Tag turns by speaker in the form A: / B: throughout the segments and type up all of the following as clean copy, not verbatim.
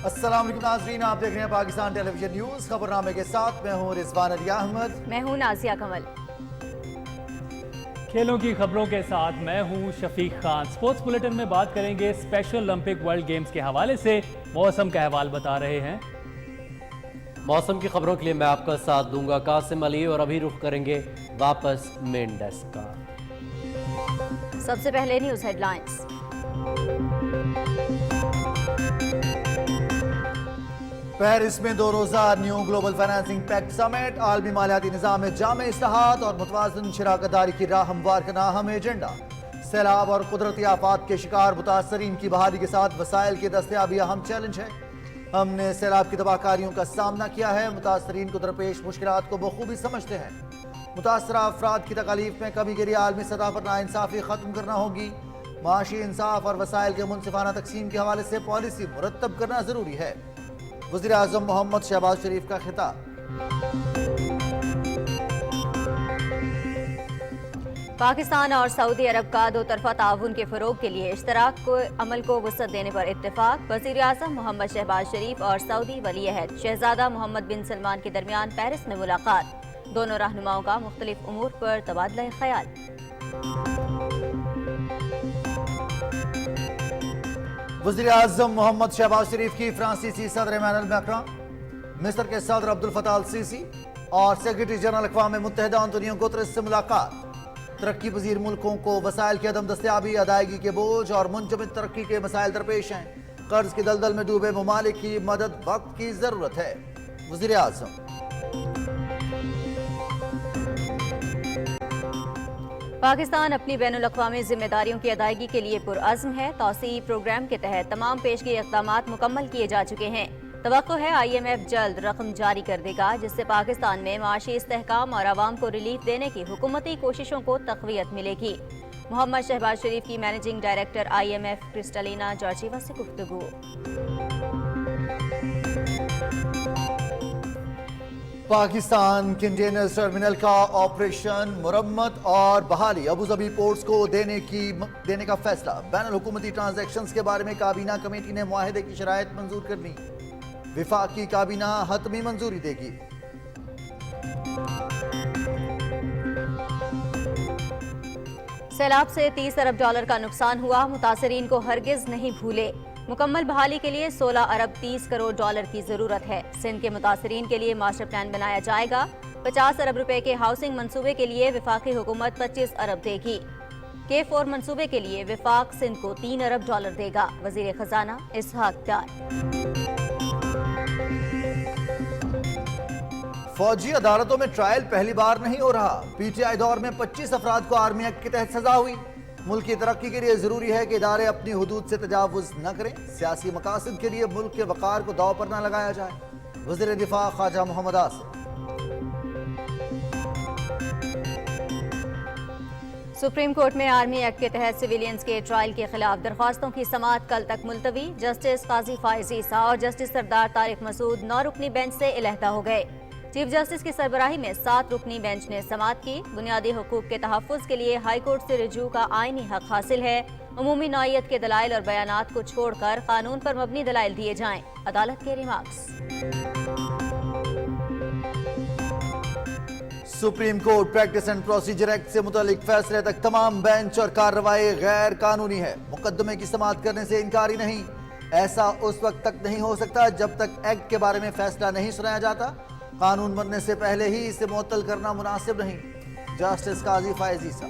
A: السلام علیکم ناظرین، آپ دیکھ رہے ہیں پاکستان ٹیلی ویژن نیوز خبرنامے کے ساتھ میں ہوں رضوان علی احمد۔
B: میں ہوں نازیہ کمل۔
C: کھیلوں کی خبروں کے ساتھ میں ہوں شفیق خان۔ سپورٹس بلیٹن میں بات کریں گے اسپیشل اولمپک ورلڈ گیمز کے حوالے سے، موسم کا احوال بتا رہے ہیں۔
D: موسم کی خبروں کے لیے میں آپ کا ساتھ دوں گا قاسم علی، اور ابھی رخ کریں گے واپس مین ڈیسک کا۔
B: سب سے پہلے نیوز ہیڈ لائنز۔
A: پیرس میں 2 روزہ نیو گلوبل فائنانسنگ پیکٹ سمٹ، عالمی مالیاتی نظام میں جامع اصلاحات اور متوازن شراکت داری کی راہ ہموار کرنا اہم ایجنڈا۔ سیلاب اور قدرتی آفات کے شکار متاثرین کی بحالی کے ساتھ وسائل کی دستیابی اہم چیلنج ہے۔ ہم نے سیلاب کی تباہ کاریوں کا سامنا کیا ہے، متاثرین کو درپیش مشکلات کو بخوبی سمجھتے ہیں۔ متاثرہ افراد کی تکالیف میں کمی کے لیے عالمی سطح پر ناانصافی ختم کرنا ہوگی۔ معاشی انصاف اور وسائل کے منصفانہ تقسیم کے حوالے سے پالیسی مرتب کرنا ضروری ہے۔ وزیر اعظم محمد شہباز شریف کا خطاب۔
B: پاکستان اور سعودی عرب کا 2 طرفہ تعاون کے فروغ کے لیے اشتراک کو عمل کو وسعت دینے پر اتفاق۔ وزیر اعظم محمد شہباز شریف اور سعودی ولی عہد شہزادہ محمد بن سلمان کے درمیان پیرس میں ملاقات۔ دونوں رہنماؤں کا مختلف امور پر تبادلہ خیال۔
A: وزیر اعظم محمد شہباز شریف کی فرانسیسی صدر ایمانوئل میکرون، مصر کے صدر عبد الفتاح السیسی اور سیکرٹری جنرل اقوام متحدہ انطونیو گوتریس سے ملاقات۔ ترقی پذیر ملکوں کو وسائل کی عدم دستیابی، ادائیگی کے بوجھ اور منجمد ترقی کے مسائل درپیش ہیں۔ قرض کی دلدل میں ڈوبے ممالک کی مدد وقت کی ضرورت ہے۔ وزیر اعظم۔
B: پاکستان اپنی بین الاقوامی ذمہ داریوں کی ادائیگی کے لیے پرعزم ہے۔ توسیعی پروگرام کے تحت تمام پیشگی اقدامات مکمل کیے جا چکے ہیں۔ توقع ہے IMF جلد رقم جاری کر دے گا، جس سے پاکستان میں معاشی استحکام اور عوام کو ریلیف دینے کی حکومتی کوششوں کو تقویت ملے گی۔ محمد شہباز شریف کی managing director IMF Kristalina Georgieva سے گفتگو۔
A: پاکستان کنٹینر ٹرمینل کا آپریشن، مرمت اور بحالی ابوظہبی پورٹس کو دینے کا فیصلہ۔ بین الحکومتی ٹرانزیکشنز کے بارے میں کابینہ کمیٹی نے معاہدے کی شرائط منظور کر لی۔ وفاقی کابینہ حتمی منظوری دے گی۔
B: سیلاب سے $30 ارب کا نقصان ہوا، متاثرین کو ہرگز نہیں بھولے۔ مکمل بحالی کے لیے $16 ارب 30 کروڑ کی ضرورت ہے۔ سندھ کے متاثرین کے لیے ماسٹر پلان بنایا جائے گا۔ 50 ارب روپے کے ہاؤسنگ منصوبے کے لیے وفاقی حکومت 25 ارب دے گی۔ K4 منصوبے کے لیے وفاق سندھ کو $3 ارب دے گا۔ وزیر خزانہ اسحاق ڈار۔
A: فوجی عدالتوں میں ٹرائل پہلی بار نہیں ہو رہا۔ PTI دور میں 25 افراد کو آرمی ایکٹ کے تحت سزا ہوئی۔ ملک کی ترقی کے لیے ضروری ہے کہ ادارے اپنی حدود سے تجاوز نہ کریں۔ سیاسی مقاصد کے لیے ملک کے وقار کو داؤ پر نہ لگایا جائے۔ وزیر دفاع خواجہ محمد آصف۔
B: سپریم کورٹ میں آرمی ایکٹ کے تحت سویلینز کے ٹرائل کے خلاف درخواستوں کی سماعت کل تک ملتوی۔ جسٹس قاضی فائز عیسیٰ اور جسٹس سردار طارق مسعود 9 رکنی بینچ سے علیحدہ ہو گئے۔ چیف جسٹس کی سربراہی میں 7 رکنی بینچ نے سماعت کی۔ بنیادی حقوق کے تحفظ کے لیے ہائی کورٹ سے رجوع کا آئینی حق حاصل ہے۔ عمومی نوعیت کے دلائل اور بیانات کو چھوڑ کر قانون پر مبنی دلائل دیے جائیں، عدالت کے remarks.
A: Supreme court practice and procedure act سے متعلق فیصلے تک تمام بینچ اور کارروائی غیر قانونی ہے۔ مقدمے کی سماعت کرنے سے انکاری نہیں۔ ایسا اس وقت تک نہیں ہو سکتا جب تک ایکٹ کے بارے میں فیصلہ نہیں سنایا جاتا۔ قانون بننے سے پہلے ہی اسے معطل کرنا مناسب نہیں۔ جسٹس قاضی فائز عیسیٰ۔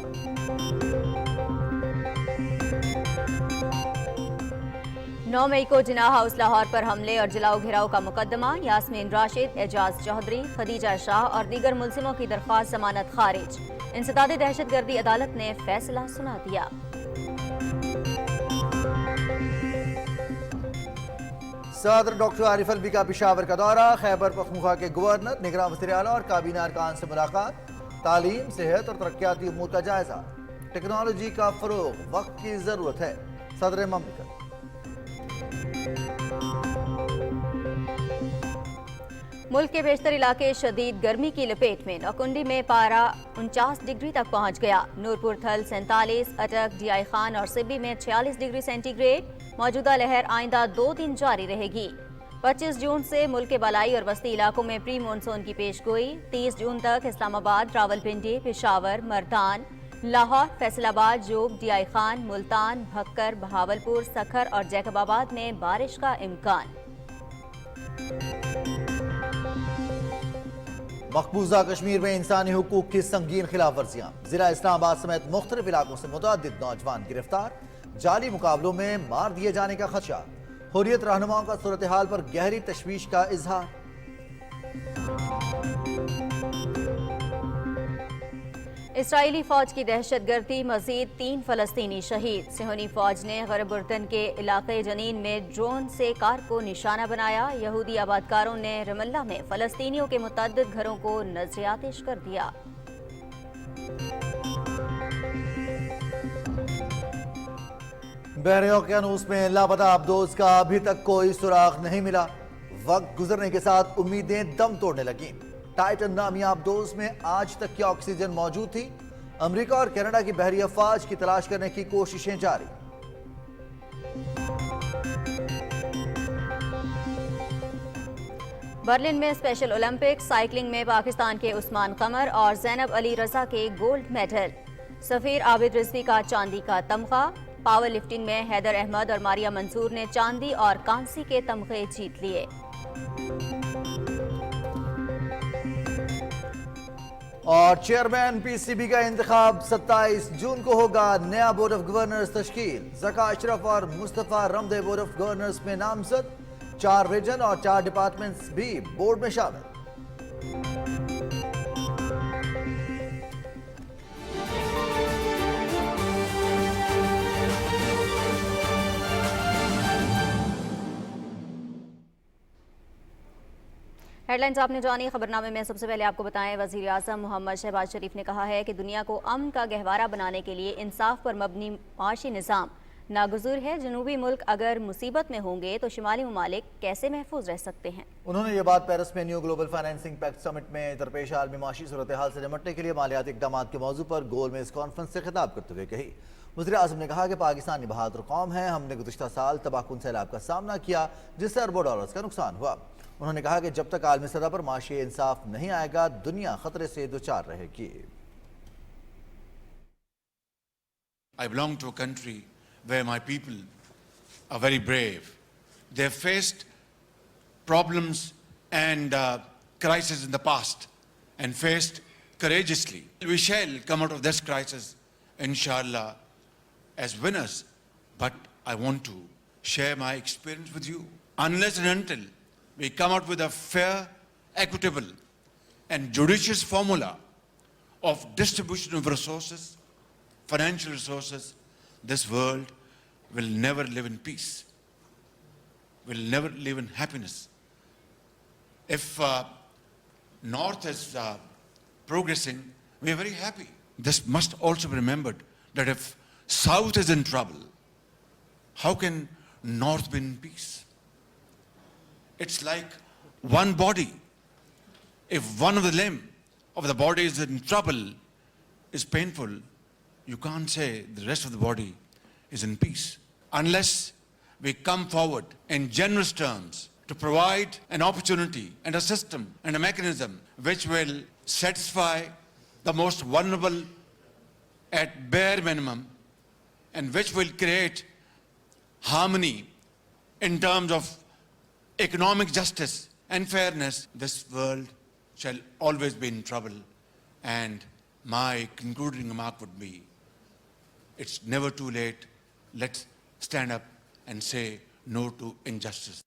B: 9 مئی کو جناح ہاؤس لاہور پر حملے اور جلاؤ گھراؤ کا مقدمہ۔ یاسمین راشد، اعجاز چودھری، خدیجہ شاہ اور دیگر ملزموں کی درخواست ضمانت خارج۔ انسداد دہشت گردی عدالت نے فیصلہ سنا دیا۔
A: صدر ڈاکٹر عارف الوی کا پشاور کا دورہ۔ خیبر پختونخوا کے گورنر، نگراں وزیر اعلیٰ اور کابینہ ارکان سے ملاقات۔ تعلیم، صحت اور ترقیاتی امور کا جائزہ۔ ٹیکنالوجی کا فروغ وقت کی ضرورت ہے، صدر مملکت۔
B: ملک کے بیشتر علاقے شدید گرمی کی لپیٹ میں۔ نوکنڈی میں پارہ 49 ڈگری تک پہنچ گیا۔ نورپور تھل 47، اٹک، ڈی آئی خان اور سبی میں 46 ڈگری سینٹی گریڈ۔ موجودہ لہر آئندہ 2 دن جاری رہے گی۔ 25 जून से मुल्क के बलाई और वस्ती इलाकों में प्री मानसून की पेशगोई। 30 जून तक इस्लामाबाद, रावलपिंडी, पेशावर, मर्दान, लाहौर, फैसलाबाद, जोग, डीआई खान, मुल्तान, भक्कर, बहावलपुर, सखर और जैकबाबाद में बारिश का इम्कान।
A: मकबूजा कश्मीर में इंसानी हुकूक की संगीन खिलाफ वर्जियां। जिला इस्लामाबाद समेत मुख्तलिफ इलाकों से मुतअद्दिद नौजवान गिरफ्तार। जाली मुकाबलों में मार दिए जाने का खदशा। हुर्रियत रहनुमाओं का सूरत हाल पर गहरी तशवीश का इजहार।
B: इसराइली फौज की दहशतगर्दी, मजीद 3 फलस्तीनी शहीद। सिहोनी फौज ने गरब उर्दन के इलाके जनीन में ड्रोन से कार को निशाना बनाया। यहूदी आबादकारों ने रमल्ला में फलस्तीनियों के मुतअद्दिद घरों को नजर आतिश कर दिया।
A: बहरे ओकियानूस में लापता अबदोज का अभी तक कोई सुराग नहीं मिला। वक्त गुजरने के साथ उम्मीदें दम तोड़ने लगीं। टाइटन नामी अबदोज में आज तक की ऑक्सीजन मौजूद थी। अमेरिका और कनाडा की बहरी अफवाज की तलाश करने की कोशिशें जारी।
B: बर्लिन में स्पेशल ओलंपिक साइकिलिंग में पाकिस्तान के उस्मान कमर और जैनब अली रजा के गोल्ड मेडल। सफीर आबिद रिजवी का चांदी का तमगा। पावर लिफ्टिंग में हैदर अहमद और मारिया मंसूर ने चांदी और कांसी के तमगे जीत लिए।
A: और चेयरमैन पीसीबी का इंतखाब 27 जून को होगा। नया बोर्ड ऑफ गवर्नर्स तश्कील। ज़का अशरफ और Mustafa Ramday board of governors में नामजद। 4 रीजन और 4 डिपार्टमेंट्स भी बोर्ड में शामिल।
B: हेडलाइंस आपने जानी। खबरनामे में सबसे पहले आपको बताएं, वजीर आज़म मोहम्मद शहबाज शरीफ ने कहा है कि दुनिया को अमन का गहवारा बनाने के लिए इंसाफ पर मबनी माशी निज़ाम नागुज़ूर है। जनूबी मुल्क अगर मुसीबत में होंगे तो शिमाली ममालिक कैसे महफूज रह सकते हैं। उन्होंने ये बात पेरिस में new global financing pact summit में दरपेश आलमी माशी सूरत हाल से निपटने के लिए मालियाती इक़दाम के मौजू पर गोल में इस कॉन्फ्रेंस से खिताब करते हुए कही। वज़ीर आज़म ने कहा कि पाकिस्तानी बहादुर कौम है। हमने गुज़िश्ता साल तबाहकुन सैलाब का सामना किया जिससे अरबों डॉलर्स का नुकसान हुआ। उन्होंने कहा कि जब तक आलमी सतह पर माशी इंसाफ नहीं आएगा दुनिया खतरे से दुचार रहेगी।
E: I belong to a country where my people are very brave. They have faced problems and crises in the past and faced courageously. We shall come out of this crisis, inshallah, as winners. But I want to share my experience with you. Unless and until we come out with a fair, equitable, and judicious formula of distribution of resources, financial resources, this world will never live in peace, will never live in happiness. If North is progressing, we are very happy. This must also be remembered that if South is in trouble, how can North be in peace? It's like one body. If one of the limb of the body is in trouble, is painful, you can't say the rest of the body is in peace. Unless we come forward in generous terms to provide an opportunity and a system and a mechanism which will satisfy the most vulnerable at bare minimum and which will create harmony in terms of economic justice and fairness, this world shall always be in trouble. And my concluding remark would be, it's never too late. Let's stand up and say no to injustice.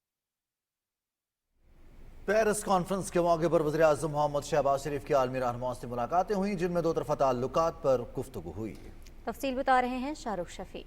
A: Paris conference के मौके पर वज़ीर आज़म मोहम्मद शहबाज शरीफ की आलमी रहनुमाओं से मुलाकातें हुई जिनमें दो तरफ़ा ताल्लुकात पर गुफ्तगू हुई।
B: तफसील बता रहे हैं शाहरुख शफी।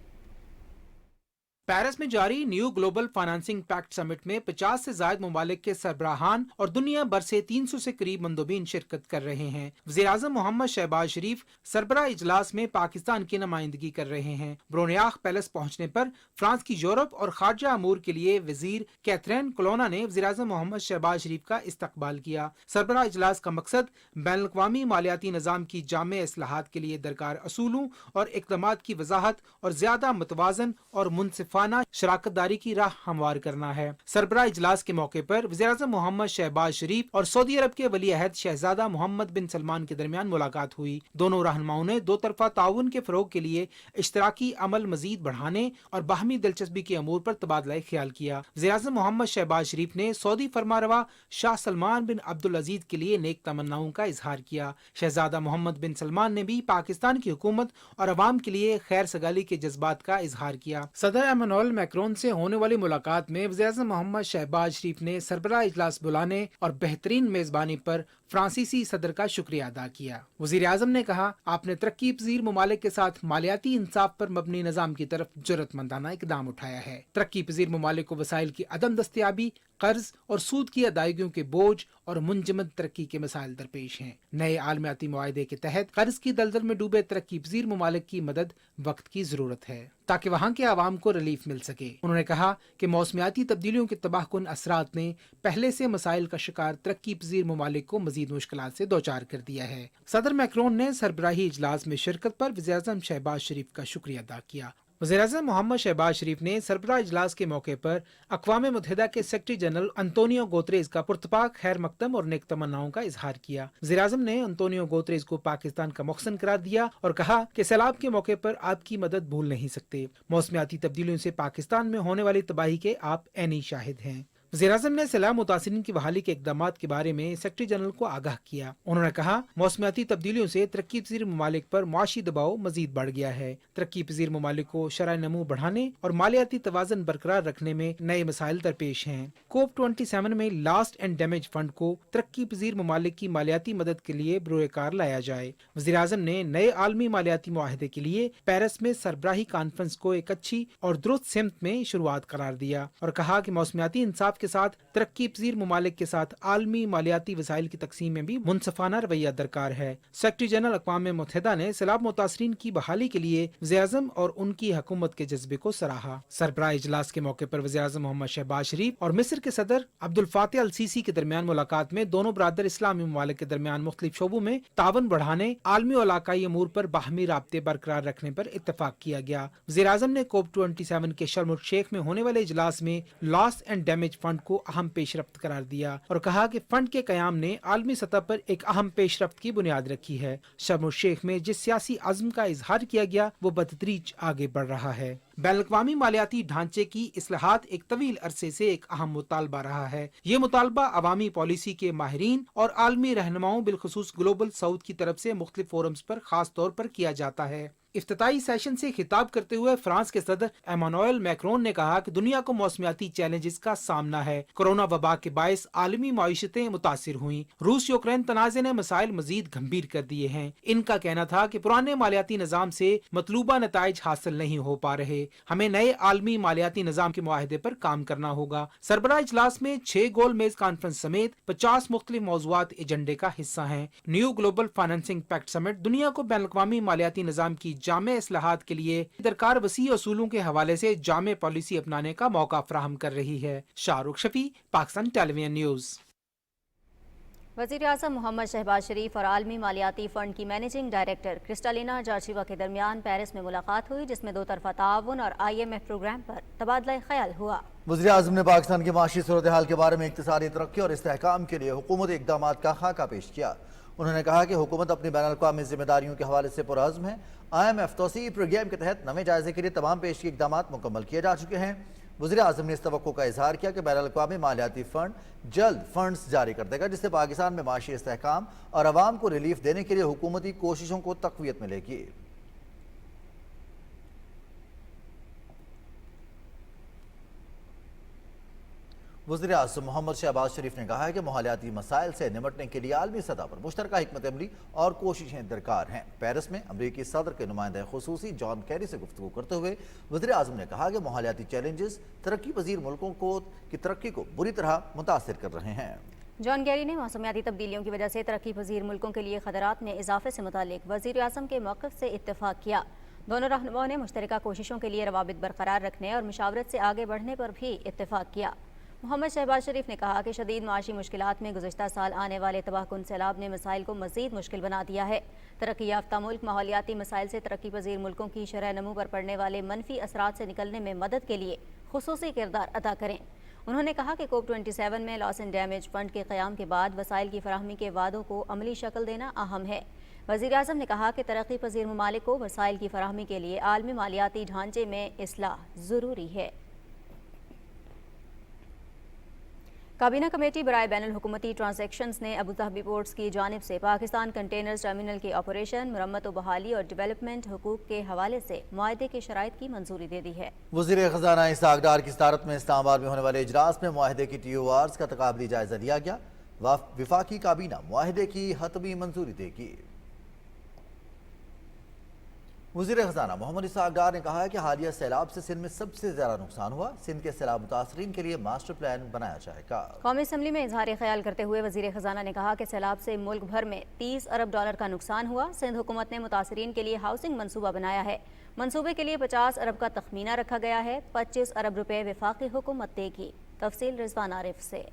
F: पेरिस में जारी new global financing pact summit में 50 से ज्यादा ममालिक के सरबराहान और दुनिया भर से 300 से करीब मंदोबीन शिरकत कर रहे हैं। वज़ीर आज़म मोहम्मद शहबाज शरीफ सरबराह इजलास में पाकिस्तान की नुमाइंदगी कर रहे हैं। ब्रोनियाख पैलेस पहुंचने पर फ्रांस की यूरोप और खारजा अमूर के लिए वजीर कैथरीन कोलोना ने वज़ीर आज़म मोहम्मद शहबाज शरीफ का इस्तकबाल किया। सरबराह इजलास का मकसद बैनुल अक़वामी मालियाती निज़ाम की जामे इस्लाहात के लिए दरकार असूलों और इक़दामात की वजाहत और ज्यादा मुतवाज़न और मुनसिफ मुनसफाना शराकत दारी की राह हमवार करना है। सरबराह इजलास के मौके पर वज़ीर-ए-आज़म मोहम्मद शहबाज शरीफ और सऊदी अरब के वली अहद शहजादा मोहम्मद बिन सलमान के दरमियान मुलाकात हुई। दोनों रहनुमाओं ने दो तरफा ताउन के फरोग के लिए इश्तराकी अमल मजीद बढ़ाने और बाहमी दिलचस्पी के अमूर पर तबादला ख्याल किया। वज़ीर-ए-आज़म मोहम्मद शहबाज शरीफ ने सऊदी फरमारवा शाह सलमान बिन अब्दुल अजीज के लिए नेक तमन्नाओं का इजहार किया। शहजादा मोहम्मद बिन सलमान ने भी पाकिस्तान की हुकूमत और अवाम के लिए खैर सगाली के जज्बात का इजहार किया। सदर एमानुएल मैक्रोन से होने वाली मुलाकात में वज़ीर-ए-आज़म मोहम्मद शहबाज शरीफ ने सरबराह इजलास बुलाने और बेहतरीन मेजबानी पर फ्रांसीसी सदर का शुक्रिया अदा किया। वज़ीर आज़म ने कहा, आपने तरक्की पजीर ममालिक के साथ मालियाती इंसाफ पर मबनी निज़ाम की तरफ जरूरतमंदाना इकदाम उठाया है। तरक्की पजीर ममालिक को वसाइल की अदम दस्तियाबी, कर्ज और सूद की अदायगियों के बोझ और मुंजमद तरक्की के मसाइल दरपेश हैं। नए आलमियाती मुआहदे के तहत कर्ज की दलदल में डूबे तरक्की पजीर ममालिक की मदद वक्त की जरूरत है ताकि वहाँ के आवाम को रिलीफ मिल सके। उन्होंने कहा कि मौसमियाती तब्दीलियों के तबाहकुन असरात ने पहले से मसाइल का शिकार तरक्की पजीर ममालिक को मजीद मुश्किलात से दोचार कर दिया है। सदर मैक्रोन ने सरबराही इजलास में शिरकत पर वज़ीर-ए-आज़म शहबाज शरीफ का शुक्रिया अदा किया। वज़ीर-ए-आज़म मोहम्मद शहबाज शरीफ ने सरबराह इजलास के मौके पर अक़वाम मुत्तहिदा के सेक्रेटरी जनरल अंतोनियो गुतेरेस का पुरतपाक खैर मकदम और नेक तमन्नाओं का इजहार किया। वज़ीर-ए-आज़म ने अंतोनियो गुतेरेस को पाकिस्तान का मुहसिन करार दिया और कहा कि सैलाब के मौके पर आपकी मदद भूल नहीं सकते। मौसमियाती तब्दीलियों से पाकिस्तान में होने वाली तबाही के आप ऐनी शाहिद हैं। वज़ीर-ए-आज़म ने सैलाब मुतासिरीन की बहाली के इक़दामात के बारे में सेक्रेटरी जनरल को आगाह किया। उन्होंने कहा, मौसमियाती तब्दीलियों से तरक्की पजीर ममालिक पर मुआशी दबाव मजीद बढ़ गया है। तरक्की पजीर ममालिक को शरह नमू बढ़ाने और मालियाती तवाज़न बरकरार रखने में नए मसाइल दरपेश हैं। COP27 में लास्ट एंड डैमेज फंड को तरक्की पजीर ममालिक की मालियाती मदद के लिए बरोकार लाया जाए। वज़ीर-ए-आज़म ने नए आलमी मालियाती मुआहदे के लिए पेरिस में सरबराही कॉन्फ्रेंस को एक अच्छी और दुरुस्त सिमत में शुरुआत करार दिया और कहा कि मौसमियाती इंसाफ के साथ तरक्की पजीर ममालिक के साथ आलमी मालियाती वसाइल की तकसीम में भी मुनसफाना रवैया दरकार है। सेक्रेटरी जनरल अक़वाम मुत्तहिदा ने सैलाब मुतासरीन की बहाली के लिए वज़ीर-ए-आज़म और उनकी हुकूमत के जज्बे को सराहा। सरबराह इजलास के मौके पर वज़ीर-ए-आज़म मोहम्मद शहबाज शरीफ और मिस्र के सदर अब्दुल फातिह अल सीसी के दरमियान मुलाकात में दोनों बरादर इस्लामी ममालिक के दरमियान मुख्तलिफ शोबों में तावन बढ़ाने, आलमी और इलाकाई अमूर पर बाहमी राब्ते बरकरार रखने पर इत्तफाक किया गया। वज़ीर-ए-आज़म ने COP27 के शर्म उल शेख में होने वाले इजलास में लॉस एंड डैमेज फंड को अहम पेशरफ्त करार दिया और कहा कि फंड के कयाम ने आलमी सतह पर एक अहम पेशरफ्त की बुनियाद रखी है। शर्म उल शेख में जिस सियासी अज़्म का इजहार किया गया वो बतदरीज आगे बढ़ रहा है। बैनुल-अक़वामी मालियाती ढांचे की इस्लाहात एक तवील अरसे से एक अहम मुतालबा रहा है। ये मुतालबा अवामी पॉलिसी के माहिरीन और आलमी रहनुमाओं बिलखुसूस ग्लोबल साउथ की तरफ से मुख्तलिफ फोरम्स पर खास तौर पर किया जाता है। इफ्तिताई सेशन से खिताब करते हुए फ्रांस के सदर एमानुएल मैक्रोन ने कहा कि दुनिया को मौसमियाती चैलेंजेस का सामना है। कोरोना वबा के बायस आलमी माईशतें मुतासिर हुई। रूस यूक्रेन तनाज़े ने मसाइल मजीद गंभीर कर दिए हैं। इनका कहना था कि पुराने मालियाती निज़ाम से मतलूबा नताइज हासिल नहीं हो पा रहे। हमें नए आलमी मालियाती निज़ाम के मुआहदे पर काम करना होगा। सरबराह इजलास में 6 गोल मेज कॉन्फ्रेंस समेत 50 मुख्तलिफ मौज़ूआत एजेंडे का हिस्सा हैं। New global financing pact summit दुनिया को बैनुल-अक़वामी मालियाती निज़ाम की जामे इस्लाहात के लिए दरकार वसी असूलों के हवाले से जामे पॉलिसी अपनाने का मौका फराहम कर रही है। Shahrukh Shafi, Pakistan television news.
B: वज़ीर-ए-आज़म मोहम्मद शहबाज शरीफ और आलमी मालियाती फ़ंड की मैनेजिंग डायरेक्टर क्रिस्टालिना जॉर्जीवा के दरमियान पेरिस में मुलाकात हुई, जिसमें दो तरफा ताउन और IMF प्रोग्राम पर तबादला ख्याल हुआ।
A: वज़ीर-ए-आज़म ने पाकिस्तान की माशी सूरत हाल के बारे में इक़्तिसादी तरक्की और इस्तेहकाम के लिए हुकूमती इक़दामात का खाका पेश किया। उन्होंने कहा कि हुकूमत अपनी बैनुल-अक़वामी ज़िम्मेदारियों के हवाले से पुरअज़्म है। IMF तोसी प्रोग्राम के तहत नए जायजे के लिए तमाम पेश की इक़दामात मुकम्मल किए जा चुके हैं। वज़ीर-ए-आज़म ने इस तवक्को का इजहार किया कि बैनुल-अक़वामी मालियाती फ़ंड जल्द फंड्स जारी कर देगा, जिससे पाकिस्तान में माशी इस्तेहकाम और आवाम को रिलीफ देने के लिए हुकूमती कोशिशों को तक़वियत मिलेगी। वज़ीर-ए-आज़म मोहम्मद शहबाज शरीफ ने कहा है कि माहौलियाती मसाइल से निमटने के लिए आलमी सतह पर मुश्तरका हिकमत अमली और कोशिशें दरकार हैं। पेरिस में अमरीकी सदर के नुमाइंदा खुसूसी जॉन कैरी से गुफ्तगू करते हुए वज़ीर-ए-आज़म ने कहा कि माहौलियाती चैलेंजेस तरक्की पजीर मुल्कों की तरक्की को बुरी तरह मुतासिर कर रहे हैं।
B: जॉन कैरी ने मौसमियाती तब्दीलियों की वजह से तरक्की पजीर मुल्कों के लिए खतरात में इजाफे से मुतालिक वज़ीर-ए-आज़म के मौक़िफ़ से इत्तेफाक किया। दोनों रहनुमाओं ने मुश्तरका कोशिशों के लिए रवाबित बरकरार रखने और मुशावरत से आगे बढ़ने पर भी इत्तेफाक किया। मोहम्मद शहबाज शरीफ ने कहा कि शदीद माशी मुश्किलात में गुज़श्ता साल आने वाले तबाहकुन सैलाब ने मसाइल को मज़ीद मुश्किल बना दिया है। तरक्की याफ्ता मुल्क माहौलियाती मसाइल से तरक्की पजीर मुल्कों की शरह नमू पर पड़ने वाले मनफी असरात से निकलने में मदद के लिए खुसूसी किरदार अदा करें। उन्होंने कहा कि COP27 में लॉस एंड डैमेज फंड के क़याम के बाद वसाइल की फराहमी के वादों को अमली शक्ल देना अहम है। वज़ीर-ए-आज़म ने कहा कि तरक्की पजीर ममालिक को वसाइल की फराहमी के लिए आलमी मालियाती ढांचे में इस्लाह ज़रूरी है। काबीना कमेटी बराए बैनुल हुकूमती ट्रांजैक्शंस ने अबू धाबी पोर्ट्स की जानिब से पाकिस्तान कंटेनर्स टर्मिनल के ऑपरेशन, मुरम्मत व बहाली और डेवलपमेंट हुकूक के हवाले से मुआहदे की शराइत की मंजूरी दे दी है।
A: वज़ीर ख़ज़ाना इसहाक़ डार की सदारत में इस्लामाबाद में होने वाले इजलास में मुआहदे की TORs का तकाबली जायजा लिया गया। वफाकी काबीना मुआहदे की हतमी मंजूरी देगी। वज़ीर ख़ज़ाना मोहम्मद इसहाक़ डार ने कहा है कि हालिया सैलाब से सिंध में सबसे ज़्यादा नुकसान हुआ। सिंध के सैलाब मुतासरीन के लिए मास्टर प्लान बनाया जाएगा। कौमी असम्बली में इजहार ख्याल करते हुए वज़ीर ख़ज़ाना ने कहा कि सैलाब से मुल्क भर में 30 अरब डॉलर का नुकसान हुआ। सिंध हुकूमत ने मुतासरीन के लिए हाउसिंग मनसूबा बनाया है। मनसूबे के लिए 50 अरब का तखमीना रखा गया है। 25 अरब रुपए वफाकी हुकूमत देगी। तफसील रिजवान आरिफ से।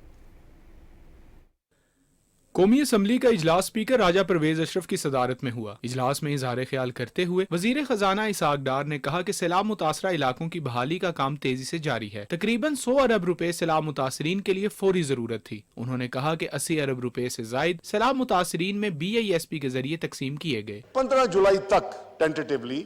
G: कौमी असम्बली का इजलास स्पीकर राजा परवेज अशरफ की सदारत में हुआ। इजलास में इजहार ख्याल करते हुए वजीर खजाना इसहाक़ डार ने कहा कि सैलाब मुतासरा इलाकों की बहाली का काम तेजी से जारी है। तकरीबन 100 अरब रुपए सैलाब मुतासरीन के लिए फौरी जरूरत थी। उन्होंने कहा कि 80 अरब रुपए से जायद सैलाब मुतासरीन में BISP के जरिए तकसीम किए गए।
H: 15 जुलाई तक टेंटेटिवली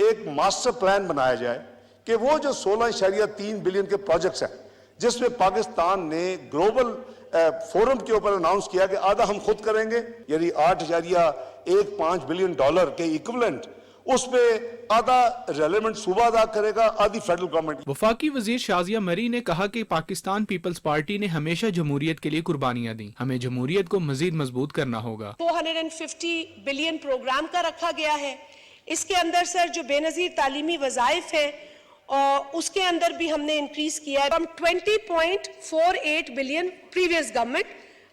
H: एक मास्टर प्लान बनाया जाए कि वो जो 16.3 बिलियन के प्रोजेक्ट्स हैं जिसमें पाकिस्तान ने ग्लोबल फोरम के ऊपर अनाउंस किया कि आधा हम खुद करेंगे, यानी 8.15 बिलियन डॉलर के इक्विवेलेंट, उसमें आधा रेलेवेंट सूबा अदा करेगा, आधी फेडरल गवर्नमेंट।
G: वफाकी वजीर शाजिया मरी ने कहा कि पाकिस्तान पीपल्स पार्टी ने हमेशा जमहूरियत के लिए कुर्बानियां दी। हमें जमहूरियत को मजीद मजबूत करना होगा।
I: 450 बिलियन प्रोग्राम का रखा गया है। इसके अंदर सर जो बेनजीर तालीमी वज़ाइफ है और उसके अंदर भी हमने इंक्रीज किया है from 20.48 billion previous government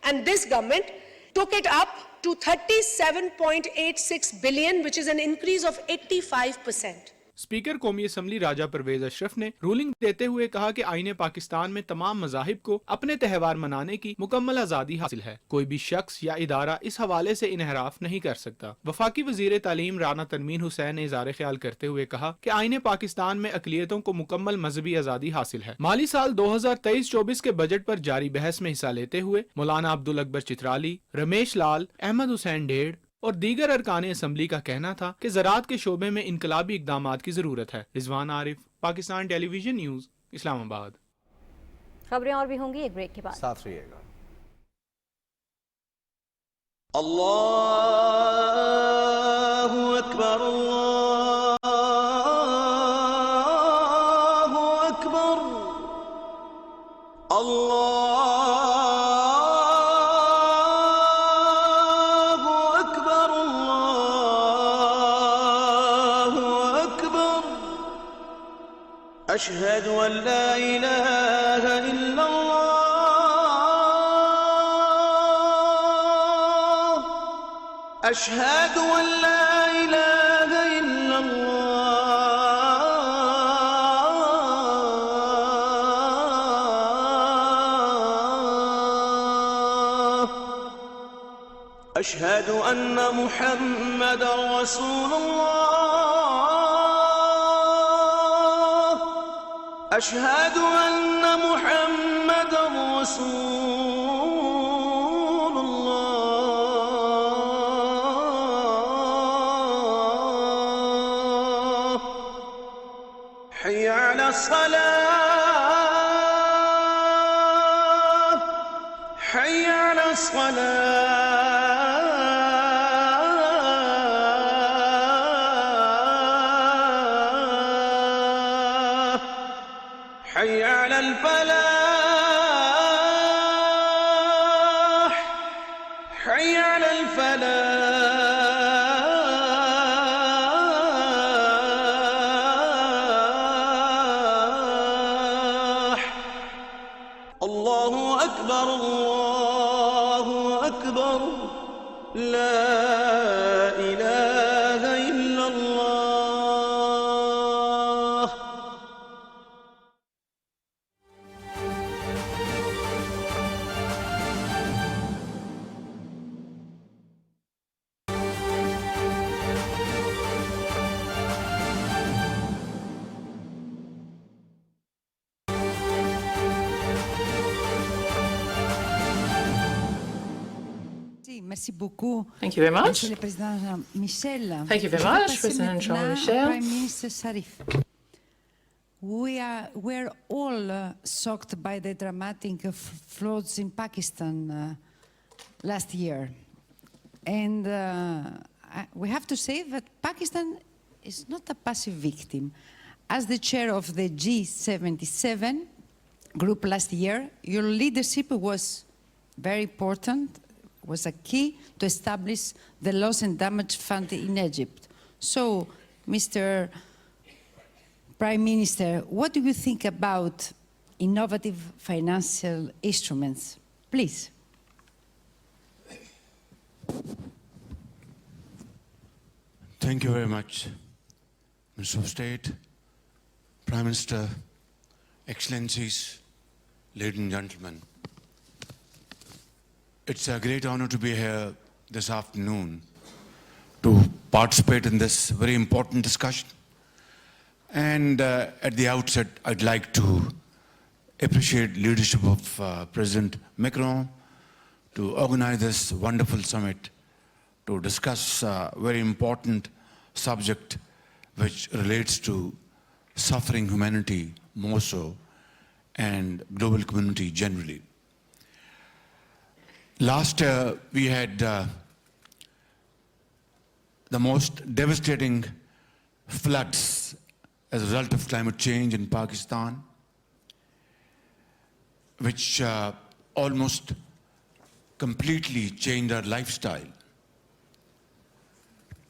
I: and this government took it up to 37.86 billion which is an increase of 85%।
G: Speaker कौमी असम्बली राजा परवेज अशरफ ने रूलिंग देते हुए कहा कि आईने पाकिस्तान में तमाम मज़ाहिब को अपने त्यौहार मनाने की मुकम्मल आज़ादी हासिल है। कोई भी शख्स या इदारा इस हवाले से इनहराफ नहीं कर सकता। वफाकी वजीर तालीम राना तनवीन हुसैन ने इज़हार ख्याल करते हुए कहा कि आईने पाकिस्तान में अक़लियतों को मुकम्मल मजहबी आज़ादी हासिल है। माली साल 2023-24 के बजट पर जारी बहस में हिस्सा लेते हुए मौलाना अब्दुल अकबर चित्राली, रमेश लाल, अहमद हुसैन ढेड़ और दीगर अरकान असम्बली का कहना था कि ज़राअत के शोबे में इनकलाबी इक़दामात की ज़रूरत है। Rizwan Arif, Pakistan television news, Islamabad.
B: खबरें और भी होंगी एक ब्रेक के बाद।
A: साथ रहिएगा।
J: अल्लाहु अकबर, अल्लाहु अकबर, अल्लाह अशहदु अल्ला इलाहा इल्लल्लाह, अशहदु अल्ला इलाहा इल्लल्लाह, अशहदु अन्ना मुहम्मदर रसूलुल्लाह, أشهد أن محمد رسول الله حي على الصلاة حي على الصلاة حي على الفلاح حي على الفلاح الله أكبر الله أكبر لا إله إلا الله.
K: Merci beaucoup.
L: Thank you very much.
K: Monsieur le Président Jean-Michel.
L: Thank you very
K: Je vais
L: much,
K: passer
L: President
K: maintenant
L: Jean-Michel.
K: au Prime Minister Sharif. We're all shocked by the dramatic floods in Pakistan last year. And we have to say that Pakistan is not a passive victim. As the chair of the G77 group last year, your leadership was very important, was a key to establish the Loss and Damage Fund in Egypt. So, Mr. Prime Minister, what do you think about innovative financial instruments? Please.
E: Thank you very much, Minister of State, Prime Minister, Excellencies, ladies and gentlemen. It's a great honor to be here this afternoon to participate in this very important discussion. And at the outset, I'd like to appreciate leadership of President Macron to organize this wonderful summit to discuss a very important subject which relates to suffering humanity more so and global community generally. Last year, we had the most devastating floods as a result of climate change in Pakistan, which almost completely changed our lifestyle.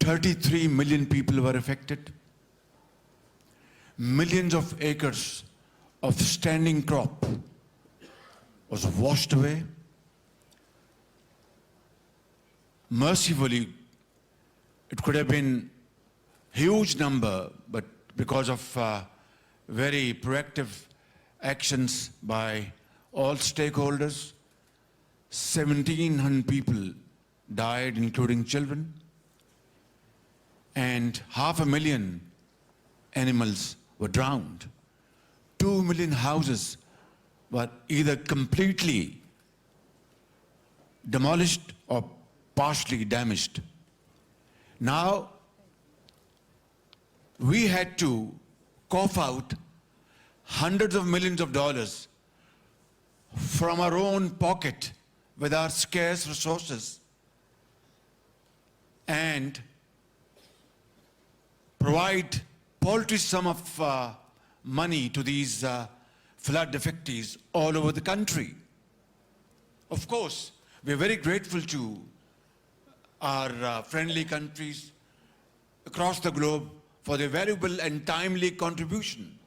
E: 33 million people were affected. Millions of acres of standing crop was washed away. Mercifully, it could have been huge number, but because of very proactive actions by all stakeholders, 1,700 people died, including children, and 500,000 animals were drowned. 2 million houses were either completely demolished or partially damaged. Now, we had to cough out hundreds of millions of dollars from our own pocket with our scarce resources and provide paltry sum of money to these flood affectees all over the country. Of course, we're very grateful to our friendly countries across the globe for their valuable and timely contribution.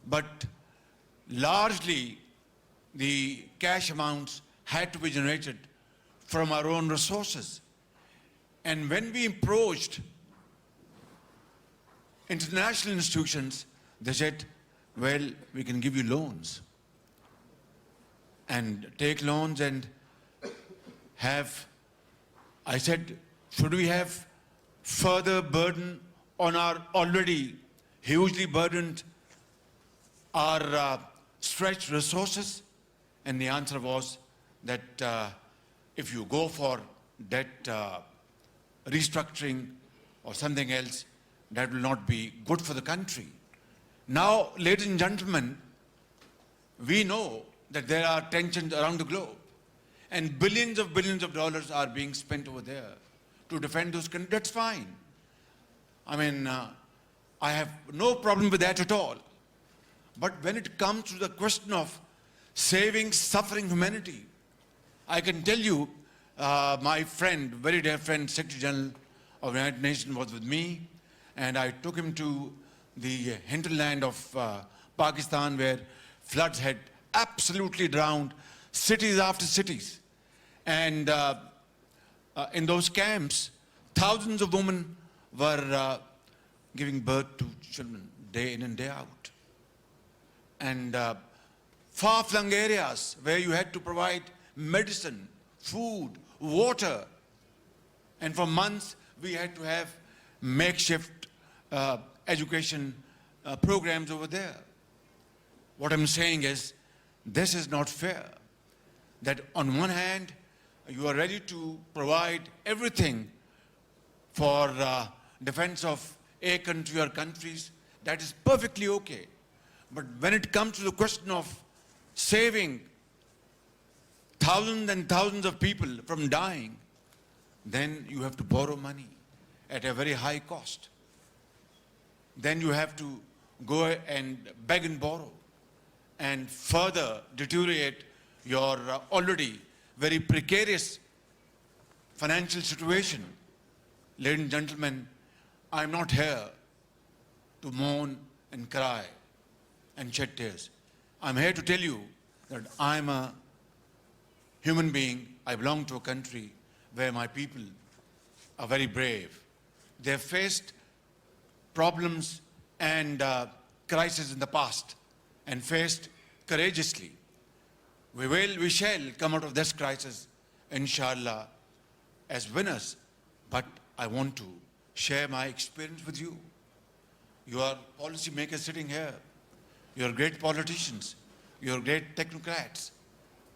E: But largely, the cash amounts had to be generated from our own resources. And when we approached international institutions, they said, well, we can give you loans. And take loans and have, I said, should we have further burden on our already hugely burdened, our stretched resources? And the answer was that if you go for debt restructuring or something else, that will not be good for the country. Now, ladies and gentlemen, we know that there are tensions around the globe, and billions of dollars are being spent over there to defend those countries. That's fine. I mean, I have no problem with that at all. But when it comes to the question of saving suffering humanity, I can tell you, my friend, very dear friend, Secretary General of the United Nations was with me, and I took him to the hinterland of Pakistan where floods had absolutely drowned cities after cities. And in those camps, thousands of women were giving birth to children day in and day out. And far-flung areas where you had to provide medicine, food, water. And for months, we had to have makeshift education programs over there. What I'm saying is, this is not fair. That on one hand, you are ready to provide everything for defense of a country or countries, that is perfectly okay. But when it comes to the question of saving thousands and thousands of people from dying, then you have to borrow money at a very high cost. Then you have to go and beg and borrow and further deteriorate your already very precarious financial situation. Ladies and gentlemen, I'm not here to moan and cry and shed tears. I'm here to tell you that I'm a human being. I belong to a country where my people are very brave. They've faced problems and crises in the past and faced courageously. We shall come out of this crisis, inshallah, as winners. But I want to share my experience with you. You are policy makers sitting here. You are great politicians. You are great technocrats.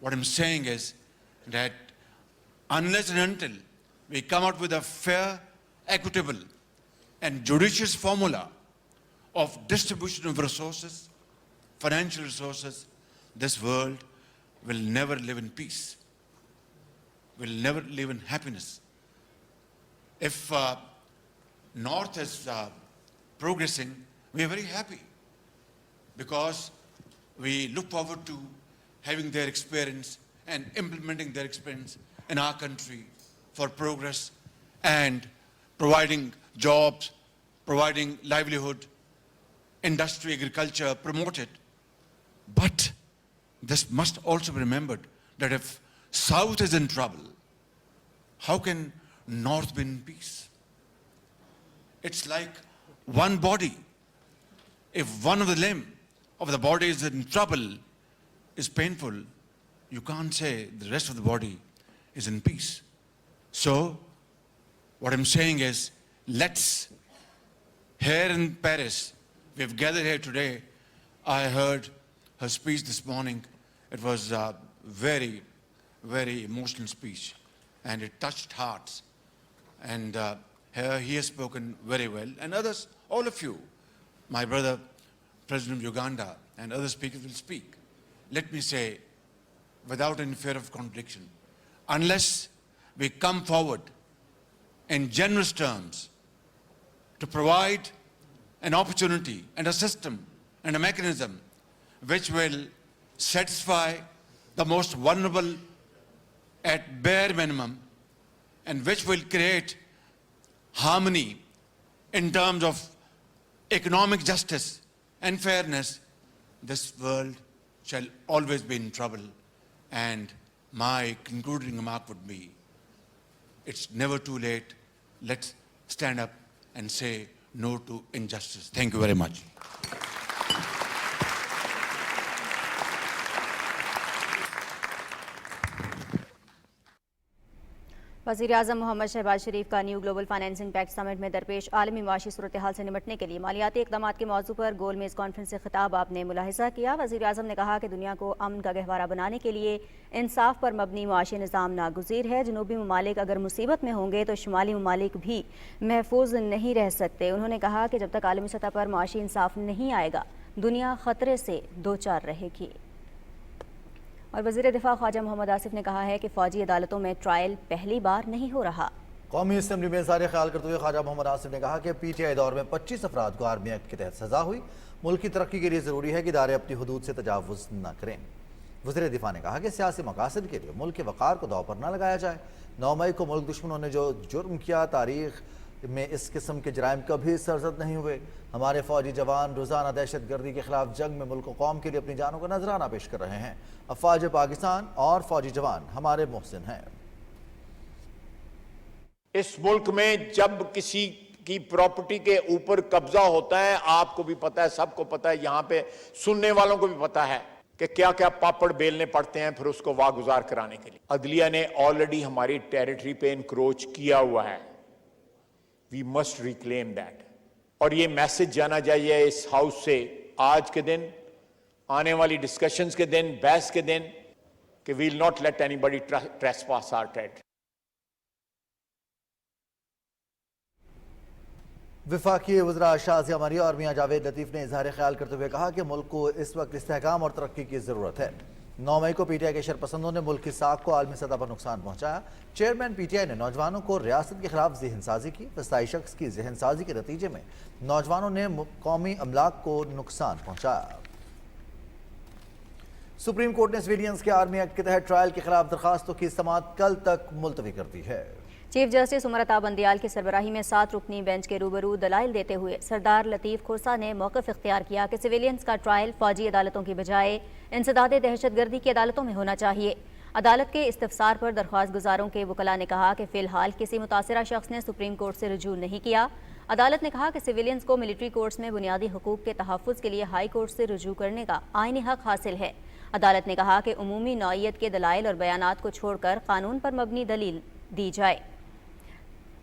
E: What I'm saying is that unless and until we come out with a fair, equitable, and judicious formula of distribution of resources, financial resources, this world will never live in peace, will never live in happiness. If North is progressing, we are very happy because we look forward to having their experience and implementing their experience in our country for progress and providing jobs, providing livelihood, industry, agriculture, promote it. But this must also be remembered that if South is in trouble, how can North be in peace? It's like one body. If one of the limb of the body is in trouble, is painful, you can't say the rest of the body is in peace. So, what I'm saying is, let's, here in Paris, we've gathered here today. I heard her speech this morning. It was a very, very emotional speech, and it touched hearts. And here he has spoken very well, and others, all of you, my brother, President of Uganda, and other speakers will speak. Let me say, without any fear of contradiction, unless we come forward in generous terms to provide an opportunity and a system and a mechanism which will satisfy the most vulnerable at bare minimum and which will create harmony in terms of economic justice and fairness, this world shall always be in trouble. And my concluding remark would be, it's never too late. Let's stand up and say no to injustice. Thank you very much.
B: वज़ीर-ए-आज़म मोहम्मद शहबाज शरीफ का new global financing pact summit में दरपेश आलमी माशी सूरत हाल से निपटने के लिए मालियाती इक़दामात के मौजू पर गोल मेज़ कॉन्फ्रेंस से खिताब आपने मुलाहिज़ा किया। वज़ीर-ए-आज़म ने कहा कि दुनिया को अमन का गहवारा बनाने के लिए इंसाफ पर मबनी मुआशी निज़ाम नागुज़ीर है। जनूबी ममालिक अगर मुसीबत में होंगे तो शुमाली ममालिक भी महफूज नहीं रह सकते। उन्होंने कहा कि जब तक आलमी सतह पर मुआशी इंसाफ नहीं आएगा, दुनिया ख़तरे से दो चार रहेगी। और वज़ीर दिफा ख्वाजा मोहम्मद आसिफ ने कहा है कि फ़ौजी अदालतों में ट्रायल पहली बार नहीं हो रहा।
A: कौमी असम्बली में इज़हार ख्याल करते हुए ख्वाजा मोहम्मद आसिफ ने कहा कि PTI दौर में 25 अफराद को आर्मी एक्ट के तहत सज़ा हुई। मुल्क की तरक्की के लिए ज़रूरी है कि इदारे अपनी हदूद से तजावुज़ न करें। वज़ीर दिफा ने कहा कि सियासी मकासद के लिए मुल्क के वक़ार को दाव पर न लगाया जाए। 9 मई को मुल्क दुश्मनों ने जो जुर्म किया, तारीख़ में इस किस्म के जराइम कभी सरजद नहीं हुए। हमारे फौजी जवान रोज़ाना दहशत गर्दी के खिलाफ जंग में मुल्क व कौम के लिए अपनी जानों का नजराना पेश कर रहे हैं। अफवाज पाकिस्तान और फौजी जवान हमारे मोहसिन हैं।
L: इस मुल्क में जब किसी की प्रॉपर्टी के ऊपर कब्जा होता है, आपको भी पता है, सबको पता है, यहाँ पे सुनने वालों को भी पता है कि क्या क्या पापड़ बेलने पड़ते हैं फिर उसको वागुजार कराने के लिए। अदलिया ने ऑलरेडी हमारी टेरिटरी पे इंक्रोच किया हुआ है। We must reclaim that. और ये मैसेज जाना चाहिए इस हाउस से आज के दिन, आने वाली डिस्कशंस के दिन, बहस के दिन, कि we will not let anybody trespass our territory.
A: वफाकी वज़रा शाज़िया मरिया और मियां जावेद लतीफ़ ने इजहार ख्याल करते हुए कहा कि मुल्क को इस वक्त इस्तेहकाम और तरक्की की ज़रूरत है। 9 मई को पीटीआई के शरपसंदों ने मुल्क की साख को आलमी सतह पर नुकसान पहुंचाया। चेयरमैन पीटीआई ने नौजवानों को रियासत के खिलाफ जहन साजी की। वसाई शख्स की जहन साजी के नतीजे में नौजवानों ने कौमी अमलाक को नुकसान पहुंचाया। सुप्रीम कोर्ट ने सिविलियंस के आर्मी एक्ट के तहत ट्रायल के खिलाफ दरखास्तों की समाअत कल तक मुलतवी कर दी है।
B: चीफ जस्टिस उमर बंदियाल की सरबराही में 7 रुकनी बेंच के रूबरू दलाइल देते हुए सरदार लतीफ़ खुरसा ने मौक़िफ़ इख्तियार किया कि सिविलियंस का ट्रायल फ़ौजी अदालतों की बजाय इंसदाद दहशतगर्दी की अदालतों में होना चाहिए। अदालत के इस्तफसार पर दरख्वास्त गुजारों के वकला ने कहा कि फ़िलहाल किसी मुतासरा शख्स ने सुप्रीम कोर्ट से रुजू नहीं किया। अदालत ने कहा कि सिविलियंस को मिलिट्री कोर्ट्स में बुनियादी हुकूक के तहफ़्फ़ुज़ के लिए हाई कोर्ट से रुजू करने का आईनी हक़ हासिल है। अदालत ने कहा कि उमूमी नौइयत के दलाइल और बयानात को छोड़कर कानून पर मबनी दलील दी जाए।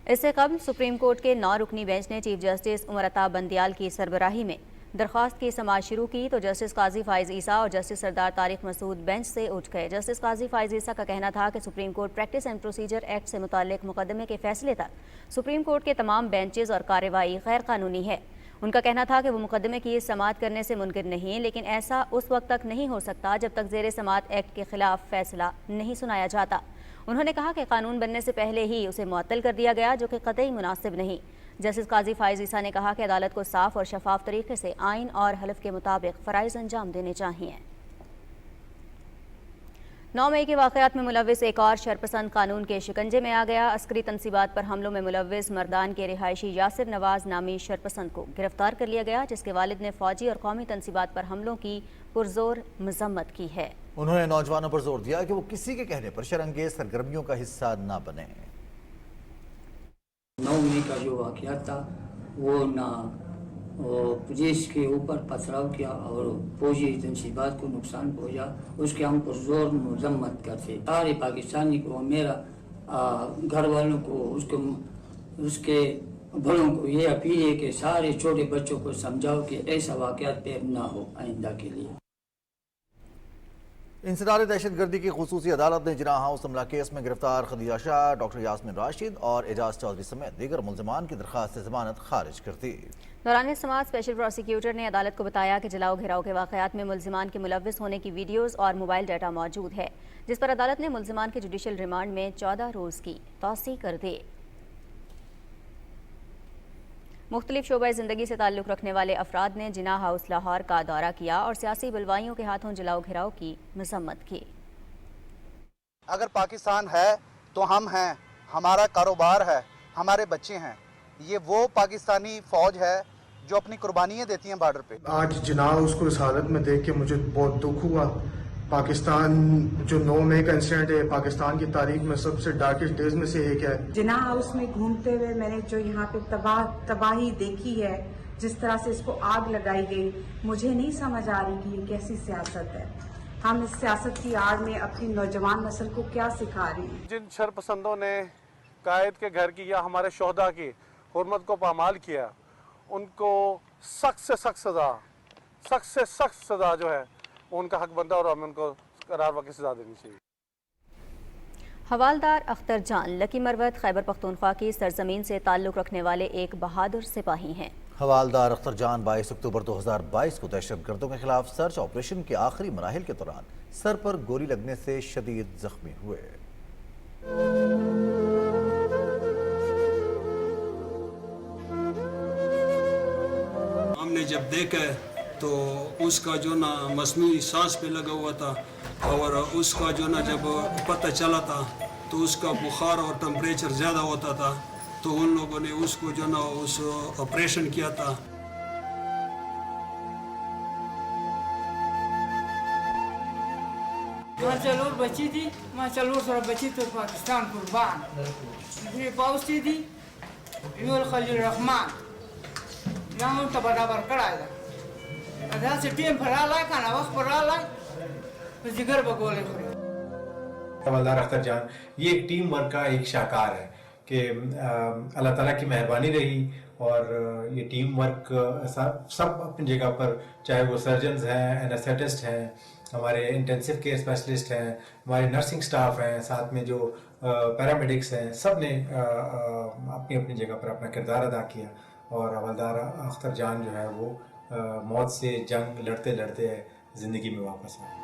B: इससे कबल सुप्रीम कोर्ट के 9 रुकनी बेंच ने चीफ जस्टिस उमर बंदियाल की सरबराही में दरख्वास्त की समाअत शुरू की तो जस्टिस काजी फाइज ईसा और जस्टिस सरदार तारिक मसूद बेंच से उठ गए। जस्टिस काजी फाइज ईसा का कहना था कि supreme court practice and procedure act से मुताल्लिक मुकदमे के फैसले तक सुप्रीम कोर्ट के तमाम बेंचेस और कार्रवाई गैर कानूनी है। उनका कहना था कि वो मुकदमे की समाअत करने से मुनकिर नहीं, लेकिन ऐसा उस वक्त तक नहीं हो सकता जब तक ज़ेर समाअत एक्ट के खिलाफ फैसला नहीं सुनाया जाता। उन्होंने कहा कि कानून बनने से पहले ही उसे मुअत्तल कर दिया गया, जो कि कतई मुनासिब नहीं। जस्टिस काजी फाइज ईसा ने कहा कि अदालत को साफ और शफाफ तरीके से आइन और हलफ के मुताबिक फ़राइज़ अंजाम देने चाहिए। 9 मई के वाक़यात में मुलव्विस एक और शरपसंद कानून के शिकंजे में आ गया। अस्करी तनसीबात पर हमलों में मुलव्विस मर्दान के रिहायशी यासिर नवाज नामी शरपसंद को गिरफ्तार कर लिया गया, जिसके वालिद ने फ़ौजी और कौमी तनसीबात पर हमलों की पुरजोर मजम्मत की है।
A: उन्होंने नौजवानों पर जोर दिया कि वो किसी के कहने पर शरंगेज सरगर्मियों का हिस्सा न बने।
M: 9 मई का जो वाक़या था वो ना पुलिस के ऊपर पथराव किया और फौजी तनसीबात को नुकसान पहुंचा, उसके हम पुरजोर मजम्मत करते। सारे पाकिस्तानी को, मेरा घर वालों को, उसके बड़ों को ये अपील है कि सारे छोटे बच्चों को समझाओ कि ऐसा वाक़यात पेश ना हो आइंदा के लिए।
A: इंसदाद दहशतगर्दी की खुसूसी अदालत ने जिना हाउस हमला केस में गिरफ्तार खदीजा शाह, डॉक्टर यास्मीन राशिद और एजाज चौधरी समेत दीगर मुल्ज़िमान की दरख्वास्त से ज़मानत खारिज कर दी।
B: दौरान समाअत स्पेशल प्रोसिक्यूटर ने अदालत को बताया कि जलाओ घेराव के वाक़यात में मुल्ज़िमान के मुलव्विस होने की वीडियोज़ और मोबाइल डाटा मौजूद है, जिस पर अदालत ने मुल्ज़िमान के जुडिशल रिमांड में 14 रोज़ की तौसीह कर दी। मुख्तलिफ शोबा ज़िंदगी से ताल्लुक़ रखने वाले अफराद ने जिना हाउस लाहौर का दौरा किया और सियासी बलवाइयों के हाथों जलाओ घेराव की मजम्मत की।
N: अगर पाकिस्तान है तो हम हैं, हमारा कारोबार है, हमारे बच्चे हैं। ये वो पाकिस्तानी फ़ौज है जो अपनी कुर्बानियाँ देती हैं बॉर्डर पे।
O: आज जिना उसको इस हालत में देख के मुझे बहुत दुख हुआ। पाकिस्तान जो 9 मई का इंसिडेंट है, पाकिस्तान की तारीख में सबसे डार्केस्ट डेज में से एक है।
P: जिना हाउस में घूमते हुए मैंने जो यहाँ पे तबाही देखी है, जिस तरह से इसको आग लगाई गई, मुझे नहीं समझ आ रही कि ये कैसी सियासत है। हम इस सियासत की आड़ में अपनी नौजवान नस्ल को क्या सिखा रहे हैं।
Q: जिन शरपसंदों ने कायद के घर की या हमारे शोहदा की हुर्मत को पामाल किया, उनको सख्त से सख्त सजा जो है उनका हक बनता और हमें उनको करार वाक़ई सजा देनी चाहिए।
B: हवालदार अख्तर जान लकी मरवत खैबर पख्तूनख्वा की सरजमीन से ताल्लुक़ रखने वाले एक बहादुर सिपाही हैं।
A: हवालदार अख्तर जान 22 अक्टूबर 2022 को दहशतगर्दों के खिलाफ सर्च ऑपरेशन के आखिरी मराहिल के दौरान सर पर गोली लगने से शदीद जख्मी हुए।
R: हमने जब देखा तो उसका जो ना मसनूई सांस पे लगा हुआ था और उसका जो ना जब पता चला था तो उसका बुखार और टेम्परेचर ज़्यादा होता था, तो उन लोगों ने उसको जो ना उस ऑपरेशन किया था।
S: माशाल्लाह बची थी, माशाल्लाह सारा बची तो पाकिस्तान कुर्बान ये पाउसी थी यूल खलील रहमान यहाँ तो बराबर कराएगा अदा से टीम फराला का ना वक्त फराला तो जिगर बगोले खड़े।
T: हवालदार अख्तर जान ये एक टीम वर्क का एक शाकार है कि अल्लाह ताला की मेहरबानी रही और ये टीम वर्क सब अपनी जगह पर, चाहे वो सर्जन्स हैं, एनेस्थेटिस्ट हैं, हमारे इंटेंसिव केयर स्पेशलिस्ट हैं, हमारे नर्सिंग स्टाफ हैं, साथ में जो पैरामेडिक्स हैं, सब ने अपनी अपनी जगह पर अपना किरदार अदा किया और हवलदार अख्तर जान जो है वो मौत से जंग लड़ते लड़ते ज़िंदगी में वापस आए।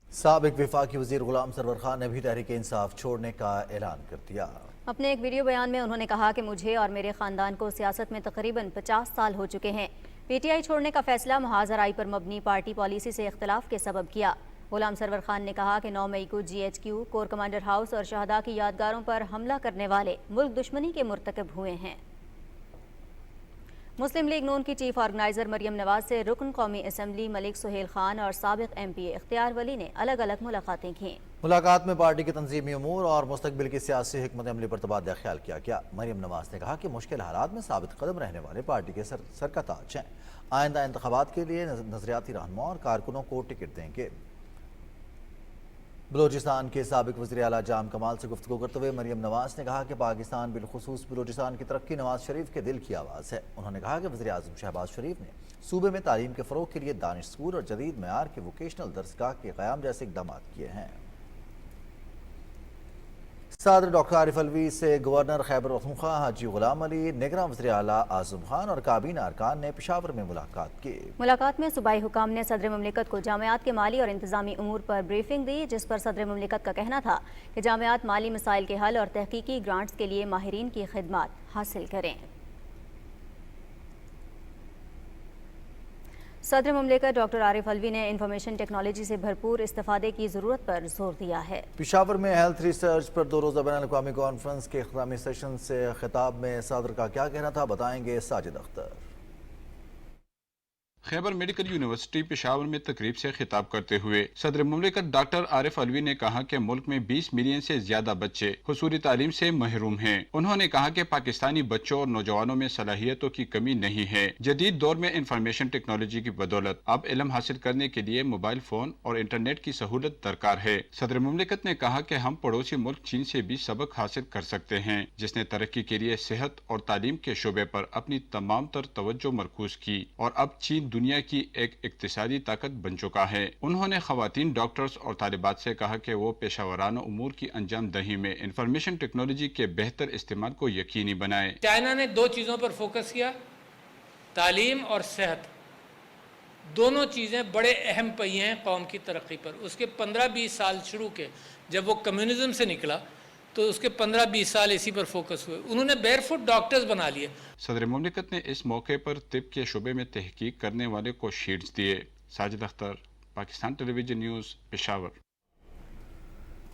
A: साबिक वफाकी वज़ीर गुलाम सरवर खान ने भी तहरीक इंसाफ छोड़ने का ऐलान कर दिया।
B: अपने एक वीडियो बयान में उन्होंने कहा कि मुझे और मेरे ख़ानदान को सियासत में तकरीबन 50 साल हो चुके हैं। पीटीआई छोड़ने का फैसला मुहाज़राई पर मबनी पार्टी पॉलिसी से इख्तलाफ के सबब किया। गुलाम सरवर खान ने कहा कि 9 मई को GHQ, कोर कमांडर हाउस और शहदा की यादगारों पर हमला करने वाले मुल्क दुश्मनी के मुर्तकब हुए हैं। मुस्लिम लीग नून की चीफ ऑर्गेनाइजर मरियम नवाज से रुकन कौमी असम्बली मलिक सुहेल खान और साबिक MP इख्तियार वली ने अलग अलग मुलाकातें की।
A: मुलाकात में पार्टी के तंजीमी उमूर और मुस्तकबिल की सियासी हिकमत अमली पर तबादला ख्याल किया गया। मरियम नवाज ने कहा कि मुश्किल हालात में साबित कदम रहने वाले पार्टी के सर का ताज हैं। आइंदा इंतखाबात के लिए नजरियाती रहनुमा और कारकुनों को टिकट देंगे। बलोचिस्तान के साबिक वज़ीर आला जाम कमाल से गुफ्तगू करते हुए मरियम नवाज ने कहा कि पाकिस्तान बिलखुसूस बलोचिस्तान की तरक्की नवाज शरीफ के दिल की आवाज़ है। उन्होंने कहा कि वज़ीर आज़म शहबाज शरीफ ने सूबे में तालीम के फ़रोग़ के लिए दानिश स्कूल और जदीद मयार के वोकेशनल दरसगाह के क़याम जैसे इक़दाम किए हैं। सदर डॉक्टर आरिफ अलवी से गवर्नर खैबर पख्तूनख्वा हाजी गुलाम अली, निगरान वज़ीर आला आज़म खान और काबीना अरकान ने पेशावर में मुलाकात की। मुलाकात में सूबाई हुकाम ने सदर ममलिकत को जामियात के माली और इंतजामी उमूर पर ब्रीफिंग दी, जिस पर सदर ममलिकत का कहना था कि जामियात माली मसाइल के हल और तहकीकी ग्रांट्स के लिए माहिरीन की खिदमत हासिल करें। सदर ममलिकत डॉक्टर आरिफ अलवी ने इंफॉर्मेशन टेक्नोलॉजी से भरपूर इस्तेफादे की ज़रूरत पर जोर दिया है। पेशावर में हेल्थ रिसर्च पर 2 रोज़ा बैनुल-अक़वामी कॉन्फ्रेंस के इख्तितामी सेशन से खिताब में सदर का क्या कहना था, बताएंगे साजिद अख्तर।
U: खैबर मेडिकल यूनिवर्सिटी पेशावर में तकरीब से खिताब करते हुए सदर मुमलिकत डॉक्टर आरिफ अलवी ने कहा कि मुल्क में 20 मिलियन से ज्यादा बच्चे हुसूली तालीम से महरूम हैं। उन्होंने कहा कि पाकिस्तानी बच्चों और नौजवानों में सलाहियतों की कमी नहीं है। जदीद दौर में इंफॉर्मेशन टेक्नोलॉजी की बदौलत अब इल्म हासिल करने के लिए मोबाइल फोन और इंटरनेट की सहूलत दरकार है। सदर मुमलिकत ने कहा कि हम पड़ोसी मुल्क चीन से भी सबक हासिल कर सकते हैं, जिसने तरक्की के लिए सेहत और तालीम के शोबे पर अपनी तमाम तर तवज्जो मरकूज की और अब चीन दुनिया की एक इक्तिसादी ताकत बन चुका है। उन्होंने खवातीन डॉक्टर्स और तालिबात से कहा कि वो पेशावराना उमूर की अंजाम दही में इंफॉर्मेशन टेक्नोलॉजी के बेहतर इस्तेमाल को यकीनी बनाए।
V: चाइना ने 2 चीज़ों पर फोकस किया, तालीम और सेहत। दोनों चीज़ें बड़े अहम पहिए हैं कौम की तरक्की पर। उसके 15-20 साल शुरू के, जब वो कम्युनिज्म से निकला तो उसके 15-20 साल इसी पर फोकस हुए। उन्होंने बेयरफुट डॉक्टर्स बना लिए। सदर
U: मुमलिकत ने इस मौके पर तिब के शोबे में तहकीक करने वाले को शील्ड्स दिए। Sajid Akhtar, Pakistan television news, Peshawar.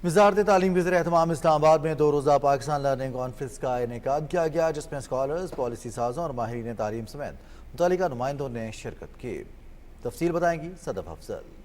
A: वज़ारत तालीम के ज़रिए एहतमाम इस्लामाबाद में 2 रोज़ा पाकिस्तान लर्निंग कॉन्फ्रेंस का इनेकाद किया गया, जिसमें स्कॉलर्स, पॉलिसी साजों और माहिरीन तालीम समेत मुतल्लिका नुमाइंदों ने शिरकत की। तफसील बताएंगी सदफ अफजल।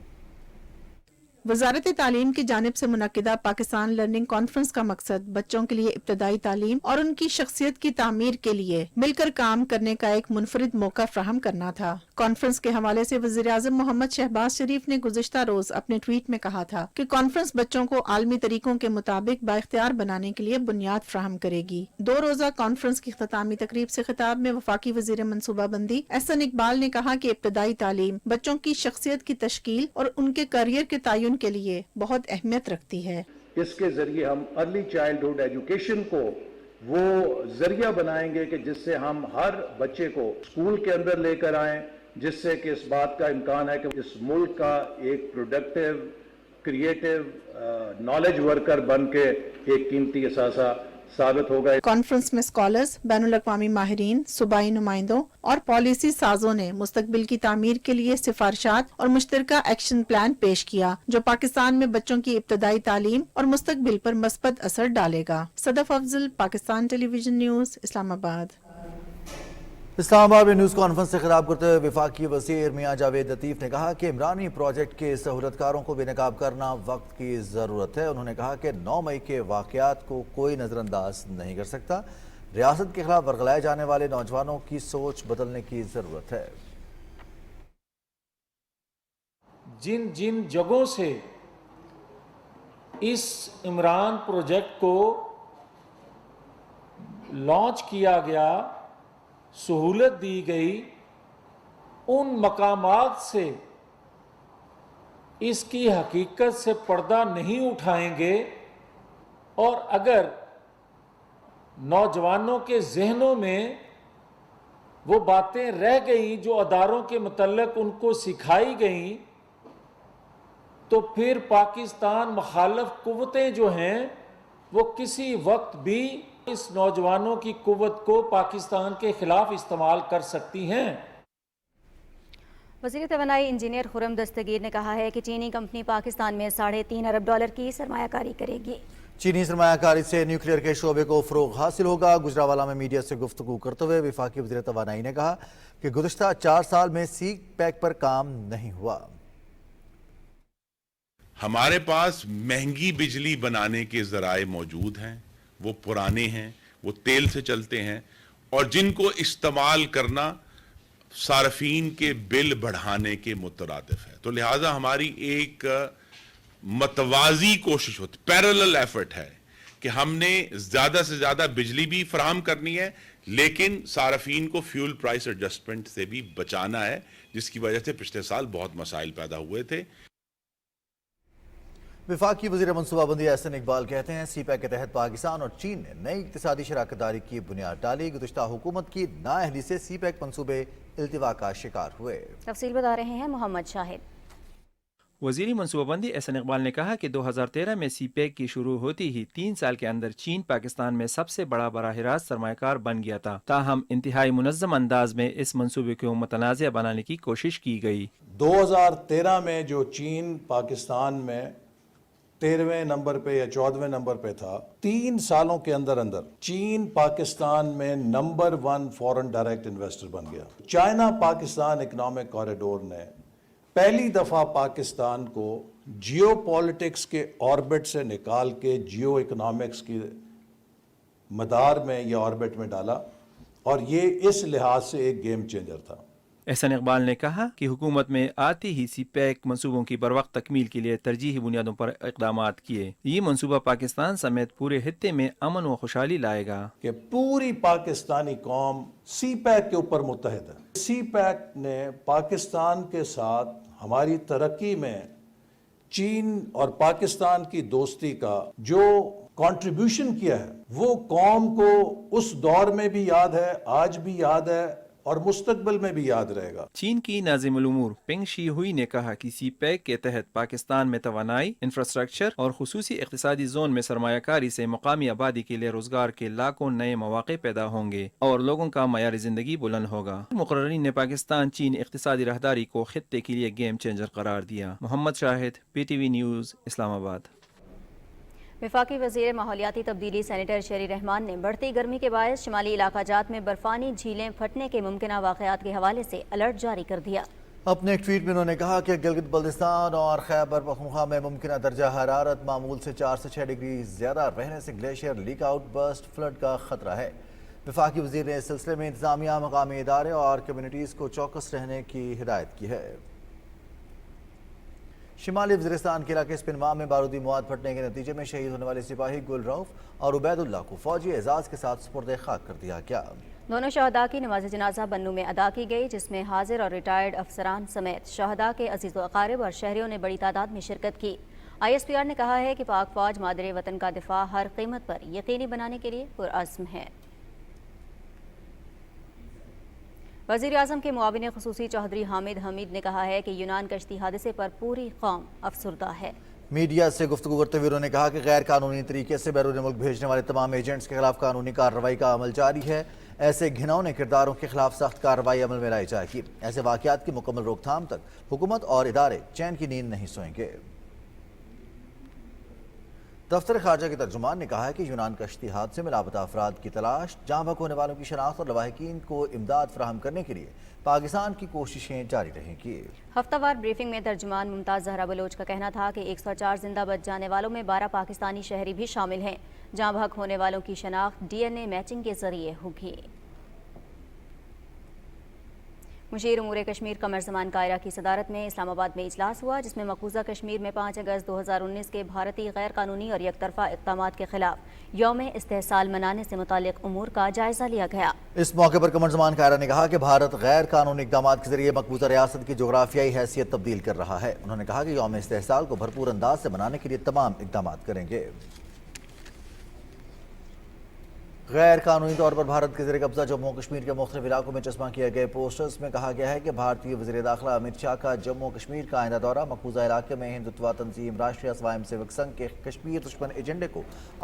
W: वज़ारत तालीम की जानिब से मुनक्किदा पाकिस्तान लर्निंग कॉन्फ्रेंस का मकसद बच्चों के लिए इब्तदाई तालीम और उनकी शख्सियत की तामीर के लिए मिलकर काम करने का एक मुनफरिद मौका फ्राहम करना था। कॉन्फ्रेंस के हवाले से वज़ीर आज़म मोहम्मद शहबाज शरीफ ने गुज़िश्ता रोज अपने ट्वीट में कहा था कि कॉन्फ्रेंस बच्चों को आलमी तरीकों के मुताबिक बाइख्तियार बनाने के लिए बुनियाद फ्राहम करेगी। 2 रोज़ा कॉन्फ्रेंस की इख्तितामी तकरीब से खिताब में वफाकी वज़ीर मनसूबाबंदी एहसन इकबाल ने कहा कि इब्तदाई तालीम बच्चों की शख्सियत की तश्कील और उनके करियर के तयन के लिए बहुत अहमियत रखती है।
X: इसके जरिए हम अर्ली चाइल्डहुड एजुकेशन को वो जरिया बनाएंगे कि जिससे हम हर बच्चे को स्कूल के अंदर लेकर आएं, जिससे कि इस बात का इम्कान है कि इस मुल्क का एक प्रोडक्टिव, क्रिएटिव नॉलेज वर्कर बन के एक कीमती असासा साबित होगा।
W: कॉन्फ्रेंस में स्कॉलर्स, बैनुल-अक़वामी माहिरीन, सूबाई नुमाइंदों और पॉलिसी साजों ने मुस्तकबिल की तामीर के लिए सिफारिशात और मुश्तरका एक्शन प्लान पेश किया, जो पाकिस्तान में बच्चों की इब्तदाई तालीम और मुस्तकबिल पर मस्बत असर डालेगा। Sadaf Afzal, Pakistan television news, Islamabad.
A: इस्लामाबाद में न्यूज़ कॉन्फ्रेंस से खिताब करते हुए वफाकी वज़ीर मियां जावेद लतीफ़ ने कहा कि इमरानी प्रोजेक्ट के सहूलतकारों को बेनकाब करना वक्त की ज़रूरत है। उन्होंने कहा कि 9 मई के वाक़यात को कोई नज़रअंदाज नहीं कर सकता। रियासत के खिलाफ वर्गलाए जाने वाले नौजवानों की सोच बदलने की ज़रूरत है।
Y: जिन जिन जगहों से इस इमरान प्रोजेक्ट को लॉन्च किया गया, सहूलत दी गई, उन मकामात से इसकी हकीकत से पर्दा नहीं उठाएंगे और अगर नौजवानों के जहनों में वो बातें रह गई जो अदारों के मुतल्लिक उनको सिखाई गई, तो फिर पाकिस्तान मुखालिफ कुव्वतें जो हैं वो किसी वक्त भी इस नौजवानों की कुव्वत को पाकिस्तान के खिलाफ इस्तेमाल कर सकती हैं।
B: वज़ीर तवानाई इंजीनियर खुर्रम दस्तगीर ने कहा है कि चीनी कंपनी पाकिस्तान में $3.5 अरब की सरमायाकारी करेगी।
A: चीनी सरमायाकारी से न्यूक्लियर के शोबे को फ़रोग़ हासिल होगा। गुजरावाला में मीडिया से गुफ्तगू करते हुए वफाकी वज़ीर तवानाई ने कहा कि गुज़श्ता 4 साल में सी पैक पर काम नहीं हुआ।
C: हमारे पास महंगी बिजली बनाने के ज़राए मौजूद हैं, वो पुराने हैं, वो तेल से चलते हैं और जिनको इस्तेमाल करना सार्फिन के बिल बढ़ाने के मुतरादिफ है। तो लिहाजा हमारी एक मतवाजी कोशिश होती, पैरेलल एफर्ट है कि हमने ज़्यादा से ज़्यादा बिजली भी फराहम करनी है, लेकिन सार्फिन को फ्यूल प्राइस एडजस्टमेंट से भी बचाना है, जिसकी वजह से पिछले साल बहुत मसाइल पैदा हुए थे।
A: वफाकी वज़ीर मनसूबाबंदी एहसन इकबाल कहते हैं सी पैक के तहत पाकिस्तान और चीन ने नई इक़्तिसादी शराकतदारी की बुनियाद डाली। गुज़श्ता हुकूमत की नाअहली से सी पैक मनसूबे इल्तिवा का शिकार हुए।
B: तफसील बता रहे हैं मोहम्मद शाहिद।
D: वज़ीरी मनसूबाबंदी एहसन इकबाल ने कहा कि 2013 में सी पैक की शुरू होती ही 3 साल के अंदर चीन पाकिस्तान में सबसे बड़ा बराह रास्त सरमायाकार बन गया था। ताहम इंतहाई मुनज़्ज़म अंदाज में इस मनसूबे को मुतनाज़ बनाने की कोशिश की गई।
X: 2013 में जो चीन पाकिस्तान में 13वें नंबर पे या 14वें नंबर पे था, 3 सालों के अंदर अंदर चीन पाकिस्तान में नंबर 1 फॉरेन डायरेक्ट इन्वेस्टर बन गया। चाइना पाकिस्तान इकोनॉमिक कॉरिडोर ने पहली दफा पाकिस्तान को जियो पॉलिटिक्स के ऑर्बिट से निकाल के जियो इकोनॉमिक्स की मदार में या ऑर्बिट में डाला और ये इस लिहाज से एक गेम चेंजर था।
D: एहसन इकबाल ने कहा कि हुकूमत में आते ही सी पैक मनसूबों की बरवक्त तकमील के लिए तरजीही बुनियादों पर इक़दामात किए। ये मनसूबा पाकिस्तान समेत पूरे खित्ते में अमन व खुशहाली लाएगा
X: कि पूरी पाकिस्तानी कौम सी पैक के ऊपर मुत्तहिद है। सी पैक ने पाकिस्तान के साथ हमारी तरक्की में चीन और पाकिस्तान की दोस्ती का जो कंट्रीब्यूशन किया है वो कौम को उस दौर में भी याद है, आज भी याद है और मुस्तकबिल में भी याद रहेगा।
D: चीन की नाज़िमुल उमूर पेंग शी हुई ने कहा कि सी पैक के तहत पाकिस्तान में तवानाई, इंफ्रास्ट्रक्चर और खुसूसी इक़्तिसादी जोन में सरमायाकारी से मुकामी आबादी के लिए रोजगार के लाखों नए मौक़े पैदा होंगे और लोगों का मयार ज़िंदगी बुलंद होगा। मुक़र्रिरीन ने पाकिस्तान चीन इक़्तिसादी राहदारी को खित्ते के लिए गेम चेंजर करार दिया। Mohammad Shahid, PTV news, Islamabad.
B: वफाकी वज़ीर माहौलियाती तब्दीली सेनेटर शेरी रहमान ने बढ़ती गर्मी के बायस शिमाली इलाका जात में बर्फानी झीलें फटने के मुमकिन वाक़यात के हवाले से अलर्ट जारी कर दिया।
A: अपने एक ट्वीट में उन्होंने कहा कि गिलगित बल्तिस्तान और खैबर पख्तूनख्वा में मुमकिन दर्जा हरारत मामूल से 4 से 6 डिग्री ज़्यादा रहने से glacier leak out, burst, flood का खतरा है। वफाकी वज़ीर ने इस सिलसिले में इंतजामिया, मकामी इदारे और कम्यूनिटीज़ को चौकस रहने की हिदायत की है। शिमाली वज़ीरिस्तान के इलाके स्पिनवा में बारूदी मवाद फटने के नतीजे में शहीद होने वाले सिपाही गुल रऊफ और उबैदुल्लाह को फौजी एजाज़ के साथ सुपुर्द खाक कर दिया गया।
B: दोनों शहदा की नमाज जनाजा बन्नू में अदा की गई, जिसमें हाजिर और रिटायर्ड अफसरान समेत शहदा के अजीज़ व अकारिब और शहरियों ने बड़ी तादाद में शिरकत की। ISPR ने कहा है कि पाक फौज मादरे वतन का दिफा हर कीमत पर यकीनी बनाने के लिए पुरअज़्म है। वज़ीर आज़म के मुआविन ख़ुसूसी चौधरी हामिद हमीद ने कहा है कि यूनान कश्ती हादसे पर पूरी कौम अफसुर्दा है।
A: मीडिया से गुफ्तगू करते हुए उन्होंने कहा कि गैर कानूनी तरीके से बैरून मुल्क भेजने वाले तमाम एजेंट्स के खिलाफ कानूनी कार्रवाई का अमल जारी है। ऐसे घिनौने किरदारों के खिलाफ सख्त कार्रवाई अमल में लाई जाएगी। ऐसे वाक़यात की मुकम्मल रोकथाम तक हुकूमत और इदारे चैन की नींद नहीं सोएंगे। दफ्तर खारजा के तर्जुमान ने कहा है कि यूनान कश्ती हादसे में लापता अफराद की तलाश, जहाँ भक होने वालों की शनाख्त और लवाहिकीन को इमदाद फराहम करने के लिए पाकिस्तान की कोशिशें जारी रहेंगी।
B: हफ्तावार ब्रीफिंग में तर्जुमान मुमताज़ जहरा बलोच का कहना था कि 104 जिंदा बच जाने वालों में 12 पाकिस्तानी शहरी भी शामिल हैं। जहाँ भक होने वालों की शनाख्त DNA मैचिंग के जरिए होगी। مشیر امور کشمیر قمر زمان کائرہ کی صدارت میں اسلام آباد میں اجلاس ہوا، جس میں مقبوضہ کشمیر میں 5 اگست 2019 کے بھارتی غیر قانونی اور یک طرفہ اقدامات کے خلاف یوم استحصال منانے سے متعلق امور کا جائزہ لیا گیا۔
A: اس موقع پر قمر زمان کائرہ نے کہا کہ بھارت غیر قانونی اقدامات کے ذریعے مقبوضہ ریاست کی جغرافیائی حیثیت تبدیل کر رہا ہے۔ انہوں نے کہا کہ یوم استحصال کو بھرپور انداز سے منانے کے لیے تمام اقدامات کریں گے۔ غیر قانونی طور پر بھارت کے زیر قبضہ جموں کشمیر کے مختلف علاقوں میں چسپاں کیے گئے پوسٹرز میں کہا گیا ہے کہ بھارتی وزیر داخلہ امت شاہ کا جموں کشمیر کا آئندہ دورہ مقبوضہ علاقے میں ہندوتوا تنظیم راشٹریہ سوائم سیوک سنگھ کے کشمیر دشمن ایجنڈے کو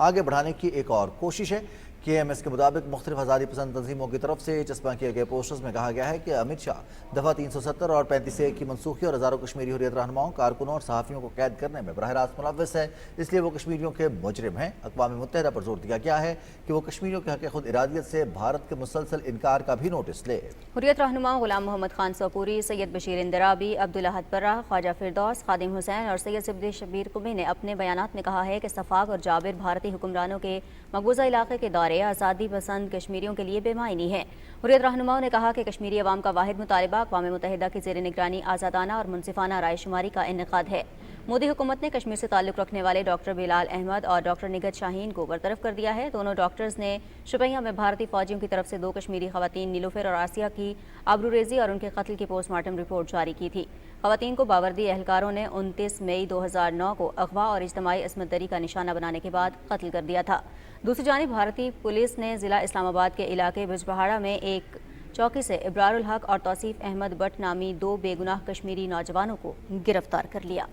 A: آگے بڑھانے کی ایک اور کوشش ہے۔ KMS کے مطابق مختلف آزادی پسند تنظیموں کی طرف سے چسپاں کیے گئے پوسٹرز میں کہا گیا ہے کہ امت شاہ دفعہ 370 اور 35A کی منسوخی اور ہزاروں کشمیری حریت رہنماؤں، کارکنوں اور صحافیوں کو قید کرنے میں براہ راست ملوث ہے، اس لیے وہ کشمیریوں کے مجرم ہیں۔ اقوام متحدہ پر زور دیا گیا ہے کہ وہ کشمیریوں کے حق خود ارادیت سے بھارت کے مسلسل انکار کا بھی نوٹس لے۔
B: حریت رہنماؤں غلام محمد خان سوپوری، سید بشیر اندرابی، عبدالاحد پرہ، خواجہ فردوس، خادم حسین اور سید صفدر شبیر قمی نے اپنے بیانات میں کہا ہے کہ صفاق اور جابر بھارتی حکمرانوں کے مقبوضہ علاقے کے دورے آزادی پسند کشمیریوں کے لیے بے معنی ہے۔ حریت رہنماؤں نے کہا کہ کشمیری عوام کا واحد مطالبہ اقوام متحدہ کی زیر نگرانی آزادانہ اور منصفانہ رائے شماری کا انعقاد ہے۔ مودی حکومت نے کشمیر سے تعلق رکھنے والے ڈاکٹر بلال احمد اور ڈاکٹر نگہت شاہین کو برطرف کر دیا ہے۔ دونوں ڈاکٹرز نے شپیاں میں بھارتی فوجیوں کی طرف سے 2 کشمیری خواتین نیلوفر اور آسیہ کی آبروریزی اور ان کے قتل کی پوسٹ مارٹم رپورٹ جاری کی تھی۔ خواتین کو باوردی اہلکاروں نے 29 مئی 2009 کو اغوا اور اجتماعی عصمت دری کا نشانہ بنانے کے بعد قتل کر دیا تھا۔ دوسری جانب بھارتی پولیس نے ضلع اسلام آباد کے علاقے بجبہاڑا میں ایک چوکی سے ابرار الحق اور توصیف احمد بٹ نامی 2 بے گناہ کشمیری نوجوانوں کو گرفتار کر لیا۔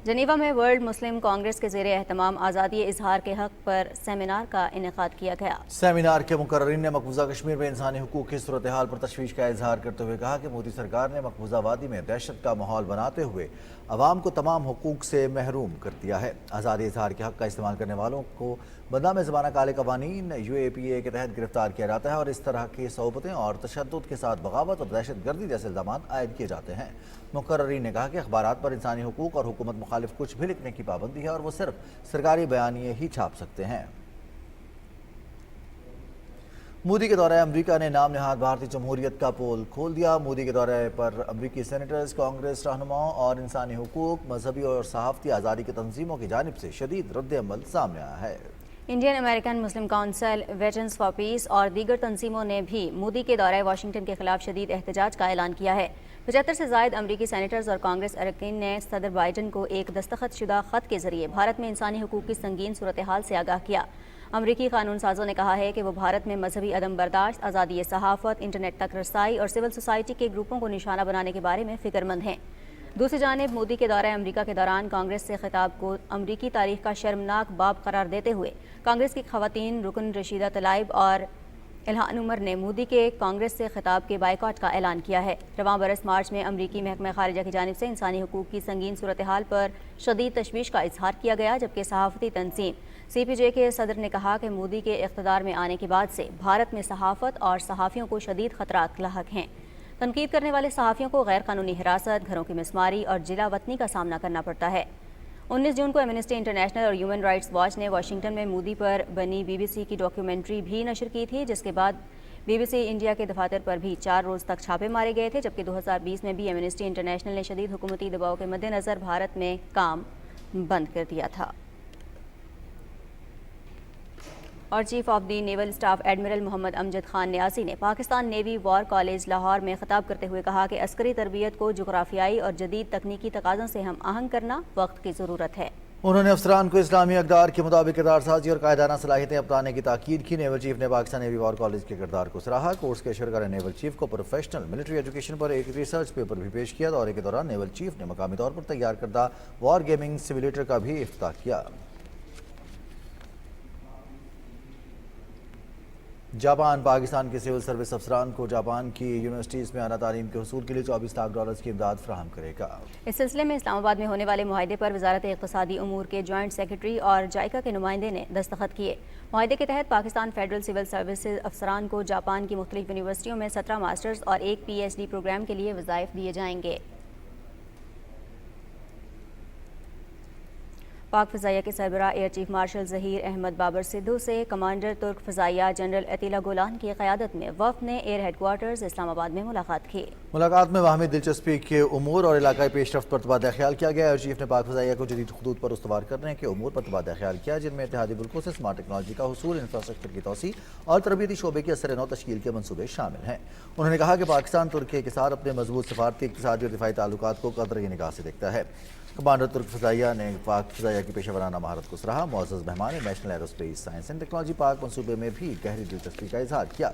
B: جنیوا میں ورلڈ مسلم کانگریس کے زیر اہتمام آزادی اظہار کے حق پر سیمینار کا انعقاد کیا گیا۔
A: سیمینار کے مقررین نے مقبوضہ کشمیر میں انسانی حقوق کی صورتحال پر تشویش کا اظہار کرتے ہوئے کہا کہ مودی سرکار نے مقبوضہ وادی میں دہشت کا ماحول بناتے ہوئے عوام کو تمام حقوق سے محروم کر دیا ہے۔ آزادی اظہار کے حق کا استعمال کرنے والوں کو بدنام زمانہ کالے قوانین UAPA کے تحت گرفتار کیا جاتا ہے اور اس طرح کی صحبتیں اور تشدد کے ساتھ بغاوت اور دہشت گردی جیسے الزامات عائد کیے جاتے ہیں۔ مقررین نے کہا کہ اخبارات پر انسانی حقوق اور حکومت مخالف کچھ بھی لکھنے کی پابندی ہے اور وہ صرف سرکاری بیانیے ہی چھاپ سکتے ہیں۔ مودی کے دورہ امریکہ نے نام نہاد بھارتی جمہوریت کا پول کھول دیا۔ مودی کے دورے پر امریکی سینیٹرز، کانگریس رہنماؤں اور انسانی حقوق، مذہبی اور صحافتی آزادی کی تنظیموں کی جانب سے شدید رد عمل سامنے آیا ہے۔
B: Indian American Muslim Council, Veterans for Peace اور دیگر تنظیموں نے بھی مودی کے دورہ واشنگٹن کے خلاف شدید احتجاج کا اعلان کیا ہے۔ 75 سے زائد امریکی سینیٹرز اور کانگریس اراکین نے صدر بائیڈن کو ایک دستخط شدہ خط کے ذریعے بھارت میں انسانی حقوق کی سنگین صورتحال سے آگاہ کیا۔ امریکی قانون سازوں نے کہا ہے کہ وہ بھارت میں مذہبی عدم برداشت، آزادی صحافت، انٹرنیٹ تک رسائی اور سول سوسائٹی کے گروپوں کو نشانہ بنانے کے بارے میں فکر مند ہیں۔ دوسری جانب مودی کے دورہ امریکہ کے دوران کانگریس سے خطاب کو امریکی تاریخ کا شرمناک باب قرار دیتے ہوئے کانگریس کی خواتین رکن رشیدہ طلائب اور الہان عمر نے مودی کے کانگریس سے خطاب کے بائیکاٹ کا اعلان کیا ہے۔ رواں برس مارچ میں امریکی محکمہ خارجہ کی جانب سے انسانی حقوق کی سنگین صورتحال پر شدید تشویش کا اظہار کیا گیا، جبکہ صحافتی تنظیم CPJ کے صدر نے کہا کہ مودی کے اقتدار میں آنے کے بعد سے بھارت میں صحافت اور صحافیوں کو شدید خطرات لاحق ہیں۔ تنقید کرنے والے صحافیوں کو غیر قانونی حراست، گھروں کی مسماری اور جلا وطنی کا سامنا کرنا پڑتا ہے۔ 19 جون کو ایمنسٹی انٹرنیشنل اور ہیومن رائٹس واچ نے واشنگٹن میں مودی پر بنی BBC کی ڈاکیومنٹری بھی نشر کی تھی، جس کے بعد BBC انڈیا کے دفاتر پر بھی 4 روز تک چھاپے مارے گئے تھے، جبکہ 2020 میں بھی ایمنسٹی انٹرنیشنل نے شدید حکومتی دباؤ کے مد نظر بھارت میں کام بند کر دیا تھا۔ اور chief of the naval staff admiral Muhammad Amjad Khan Niazi نے Pakistan navy war college Lahore میں خطاب کرتے ہوئے کہا کہ عسکری تربیت کو جغرافیائی اور جدید تکنیکی تقاضوں سے ہم آہنگ کرنا وقت کی ضرورت ہے۔
A: انہوں نے افسران کو اسلامی اقدار کے مطابق کردار سازی اور قائدانہ صلاحیتیں اپنانے کی تاکید کی۔ نیول چیف نے پاکستان نیوی وار کالج کے کردار کو سراہا۔ کورس کے شرکا نے نیول چیف کو پروفیشنل ملٹری ایجوکیشن پر ایک ریسرچ پیپر بھی پیش کیا۔ دورے کے دوران نیول چیف نے مقامی طور پر تیار کردہ وار گیمنگ سیمولیٹر کا بھی افتتاح کیا۔ جاپان پاکستان کے سول سروس افسران کو جاپان کی یونیورسٹیز میں اعلیٰ تعلیم کے حصول کے لیے $24 لاکھ کی امداد فراہم کرے گا۔
B: اس سلسلے میں اسلام آباد میں ہونے والے معاہدے پر وزارت اقتصادی امور کے جوائنٹ سیکرٹری اور جائکا کے نمائندے نے دستخط کیے۔ معاہدے کے تحت پاکستان فیڈرل سول سروسز افسران کو جاپان کی مختلف یونیورسٹیوں میں 17 ماسٹرز اور ایک PhD پروگرام کے لیے وظائف دیے جائیں گے۔ पाक फ़ज़ाइया के सरबराह air chief marshal Zaheer Ahmed Babar Sidhu से कमांडर तुर्क फ़ज़ाइया जनरल अतीला गोलान की क़यादत में वफ़द ने एयर हेडक्वार्टर्स इस्लामाबाद में मुलाकात की।
A: मुलाकात में बाहमी दिलचस्पी के उमूर और इलाकाई पेशरफ्त पर तबादला ख्याल किया गया। एयर चीफ ने पाक फ़ज़ाइया को जदीद खुदूद पर उस्तवार करने के उमूर पर तबादला ख्याल किया, जिनमें इत्तेहादी मुल्कों से स्मार्ट टेक्नोलॉजी का हुसूल, इंफ्रास्ट्रक्चर की तोसी और तरबियती शोबे की असर नौ तश्कील के मनसूबे शामिल हैं। उन्होंने कहा कि पाकिस्तान तुर्की के साथ अपने मजबूत सफारती, इक़्तिसादी और दिफाई ताल्लुकात को कदर की निगाह से देखता है। कमांडर तुर्क फ़ज़ाइया ने पाक फ़ज़ाइया की पेशेवराना महारत को सराहा। मुअज़्ज़ज़ मेहमान ने national aerospace science and technology park मनसूबे में भी गहरी दिलचस्पी का इजहार किया।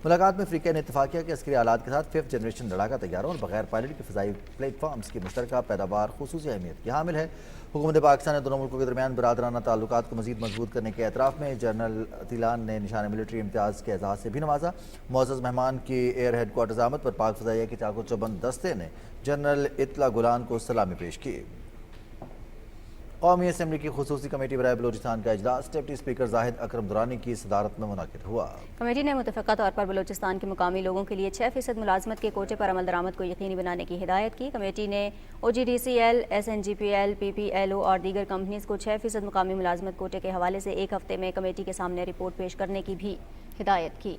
A: मुलाकात में अफ्रीका ने इत्तफाक किया कि अस्करी आलात के साथ 5th जनरेशन लड़ाका तैयारों और बगैर पायलट के फ़ज़ाई प्लेटफॉर्म्स की मुश्तरका पैदावार खुसूसी अहमियत की हामिल है। हुकूमत पाकिस्तान ने दोनों मुल्कों के दरमियान बरादराना ताल्लुकात को मज़ीद मजबूत करने के एतराफ़ में जनरल अतीलान ने निशान मिलिट्री इम्तियाज़ के एजाज़ से भी नवाजा। मुअज़्ज़ज़ मेहमान की एयर हेडक्वार्टर्स आमद पर पाक फ़ज़ाइया के चाको चौबंद दस्ते ने जनरल इतला गुलान को सलामी पेश की। कौमी असम्बली की खुसूसी कमेटी बराए बलूचिस्तान का इजलास डिप्टी स्पीकर जाहिद अकरम दुरानी की सदारत में मुनक़िद हुआ।
B: कमेटी ने मुतफ़क़ा तौर पर बलूचिस्तान के मुकामी लोगों के लिए 6% मुलाजमत के कोटे पर अमल दरामद को यकीनी बनाने की हिदायत की। कमेटी ने OGDCL, SNGPL, PPLO और दीगर कंपनीज़ को 6% मुकामी मुलाजमत कोटे के हवाले से 1 हफ्ते में कमेटी के सामने रिपोर्ट पेश करने की भी हिदायत की।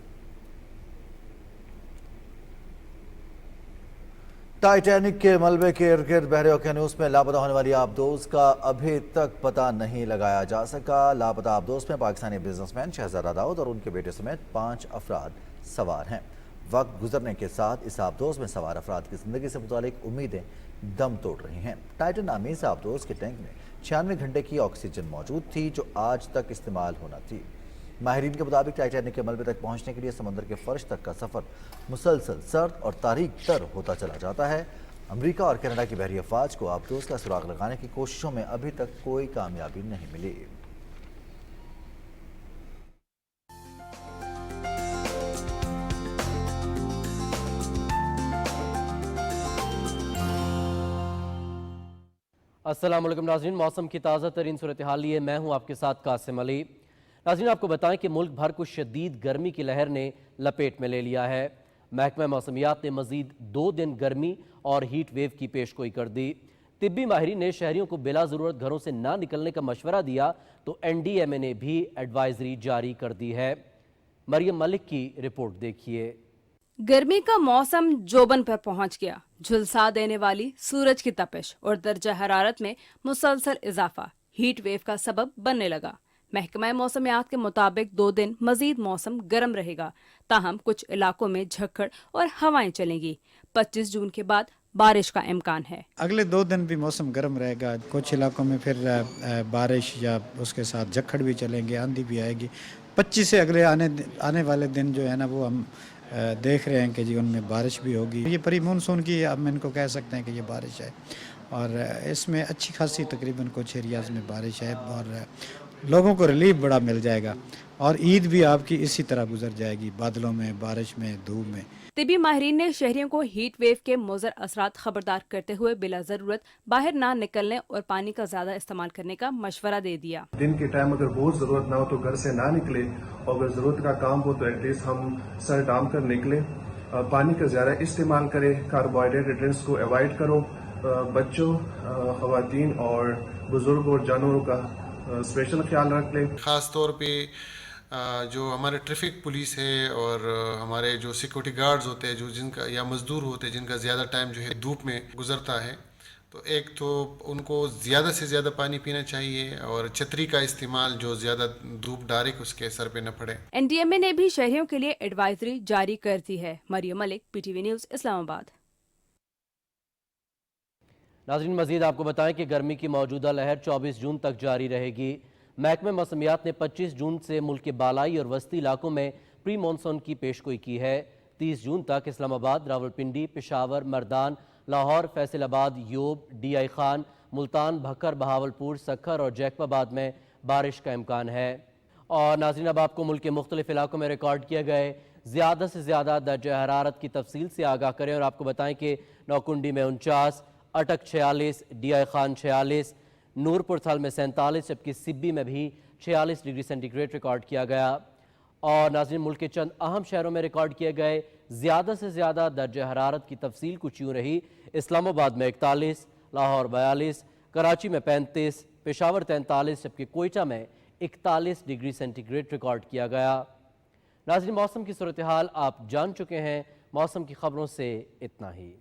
A: टाइटैनिक के मलबे के इर्द गिर्द बहरे ओकेनूस में लापता होने वाली आबदोज का अभी तक पता नहीं लगाया जा सका। लापता आबदोज में पाकिस्तानी बिजनेसमैन शहजादा दाऊद और उनके बेटे समेत 5 अफराद सवार हैं। वक्त गुजरने के साथ इस आबदोज में सवार अफराद की जिंदगी से मुतालिक उम्मीदें दम तोड़ रही हैं। टाइटन नामी इस आबदोज के टैंक में 96 घंटे की ऑक्सीजन मौजूद थी, जो आज तक इस्तेमाल होना थी। माहिरीन के मुताबिक टाइटैनिक के मलबे तक पहुंचने के लिए समंदर के फर्श तक का सफ़र मुसलसल सर्द और तारीक तर होता चला जाता है। अमेरिका और कनाडा की बहरी अफवाज को आबदोज का सुराग लगाने की कोशिशों में अभी तक कोई कामयाबी नहीं मिली।
F: अस्सलाम वालेकुम नाज़रीन, मौसम की ताज़ा तरीन सूरत हाल लिए मैं हूँ आपके साथ कासिम अली। नाज़रीन, आपको बताएं कि मुल्क भर को शदीद गर्मी की लहर ने लपेट में ले लिया है। महकमा मौसमियात ने मज़ीद 2 दिन गर्मी और हीट वेव की पेशगोई कर दी। तिब्बी माहिरीन ने शहरियों को बिला ज़रूरत घरों से ना निकलने का मशवरा दिया, तो NDMA ने भी एडवाइजरी जारी कर दी है। मरियम मलिक की रिपोर्ट देखिए।
G: गर्मी का मौसम जोबन पर पहुंच गया। झुलसा देने वाली सूरज की तपिश और दर्जा हरारत में मुसलसल इजाफा हीट वेव का सबब बनने लगा। महकमा मौसमियात के मुताबिक 2 दिन मजीद मौसम गर्म रहेगा, ताहम कुछ इलाकों में झक्कड़ और हवाएं चलेंगी। 25 जून के बाद बारिश का इम्कान है।
H: अगले 2 दिन भी मौसम गर्म रहेगा। कुछ इलाकों में फिर बारिश या उसके साथ झक्कड़ भी चलेंगे, आंधी भी आएगी। 25 से अगले आने वाले दिन जो है ना, वो हम देख रहे हैं कि जी उनमें बारिश भी होगी। ये प्री मानसून की हम इनको कह सकते हैं कि ये बारिश है, और इसमें अच्छी खासी तकरीबन कुछ एरियाज़ में बारिश है और लोगों को रिलीफ बड़ा मिल जाएगा। और ईद भी आपकी इसी तरह गुजर जाएगी, बादलों में, बारिश में, धूप में।
G: तिब्बी माहिरीन ने शहरियों को हीट वेव के मुज़र असरात खबरदार करते हुए बिला ज़रूरत बाहर ना निकलने और पानी का ज़्यादा इस्तेमाल करने का मशवरा दे दिया।
O: दिन के टाइम अगर बहुत ज़रूरत ना हो तो घर से ना निकले, और अगर ज़रूरत का काम हो तो एटलीस्ट हम सर डाम कर निकले। पानी का ज़्यादा इस्तेमाल करें, कार्बोहाइड्रेट ड्रिंक्स को अवॉइड करो। बच्चों, ख़वातीन और बुजुर्ग और जानवरों का स्पेशल ख्याल रख लें।
I: ख़ास तौर पे जो हमारे ट्रैफिक पुलिस है और हमारे जो सिक्योरिटी गार्ड्स होते हैं, जो जिनका या मज़दूर होते हैं जिनका ज़्यादा टाइम जो है धूप में गुजरता है, तो एक तो उनको ज़्यादा से ज़्यादा पानी पीना चाहिए और छतरी का इस्तेमाल, जो ज़्यादा धूप डायरेक्ट उसके सर पे न पड़े।
G: NDMA ने भी शहरियों के लिए एडवाइजरी जारी कर दी है। Maryam Malik, PTV news, Islamabad.
F: नाज़रीन, मज़ीद आपको बताएं कि गर्मी की मौजूदा लहर 24 जून तक जारी रहेगी। महकमा मौसमियात ने 25 जून से मुल्क के बालाई और वस्ती इलाकों में प्री मानसून की पेशगोई की है। 30 जून तक इस्लामाबाद, रावलपिंडी, पेशावर, मर्दान, लाहौर, फैसलाबाद, योब, DI खान, मुल्तान, भक्कर, बहावलपुर, सखर और जैकबाबाद में बारिश का इम्कान है। और नाज़रीन, अब आपको मुल्क के मुख्तलिफ इलाकों में रिकॉर्ड किए गए ज़्यादा से ज़्यादा दर्जा हरारत की तफसील से आगाह करें। और आपको बताएं कि नौकुंडी में 49, अटक 46, DI खान 46, नूरपुर थल में 47, जबकि सिब्बी में भी 46 डिग्री सेंटीग्रेड रिकॉर्ड किया गया। और नाज़रीन, मुल्क के चंद अहम शहरों में रिकॉर्ड किए गए ज़्यादा से ज़्यादा दर्जा हरारत की तफसील कुछ यूँ रही। इस्लामाबाद में 41, लाहौर 42, कराची में 35, पेशावर 43 जबकि कोयटा में 41 डिग्री सेंटीग्रेड रिकॉर्ड किया गया। नाज़रीन, मौसम की सूरत हाल आप जान चुके हैं। मौसम की खबरों से इतना ही।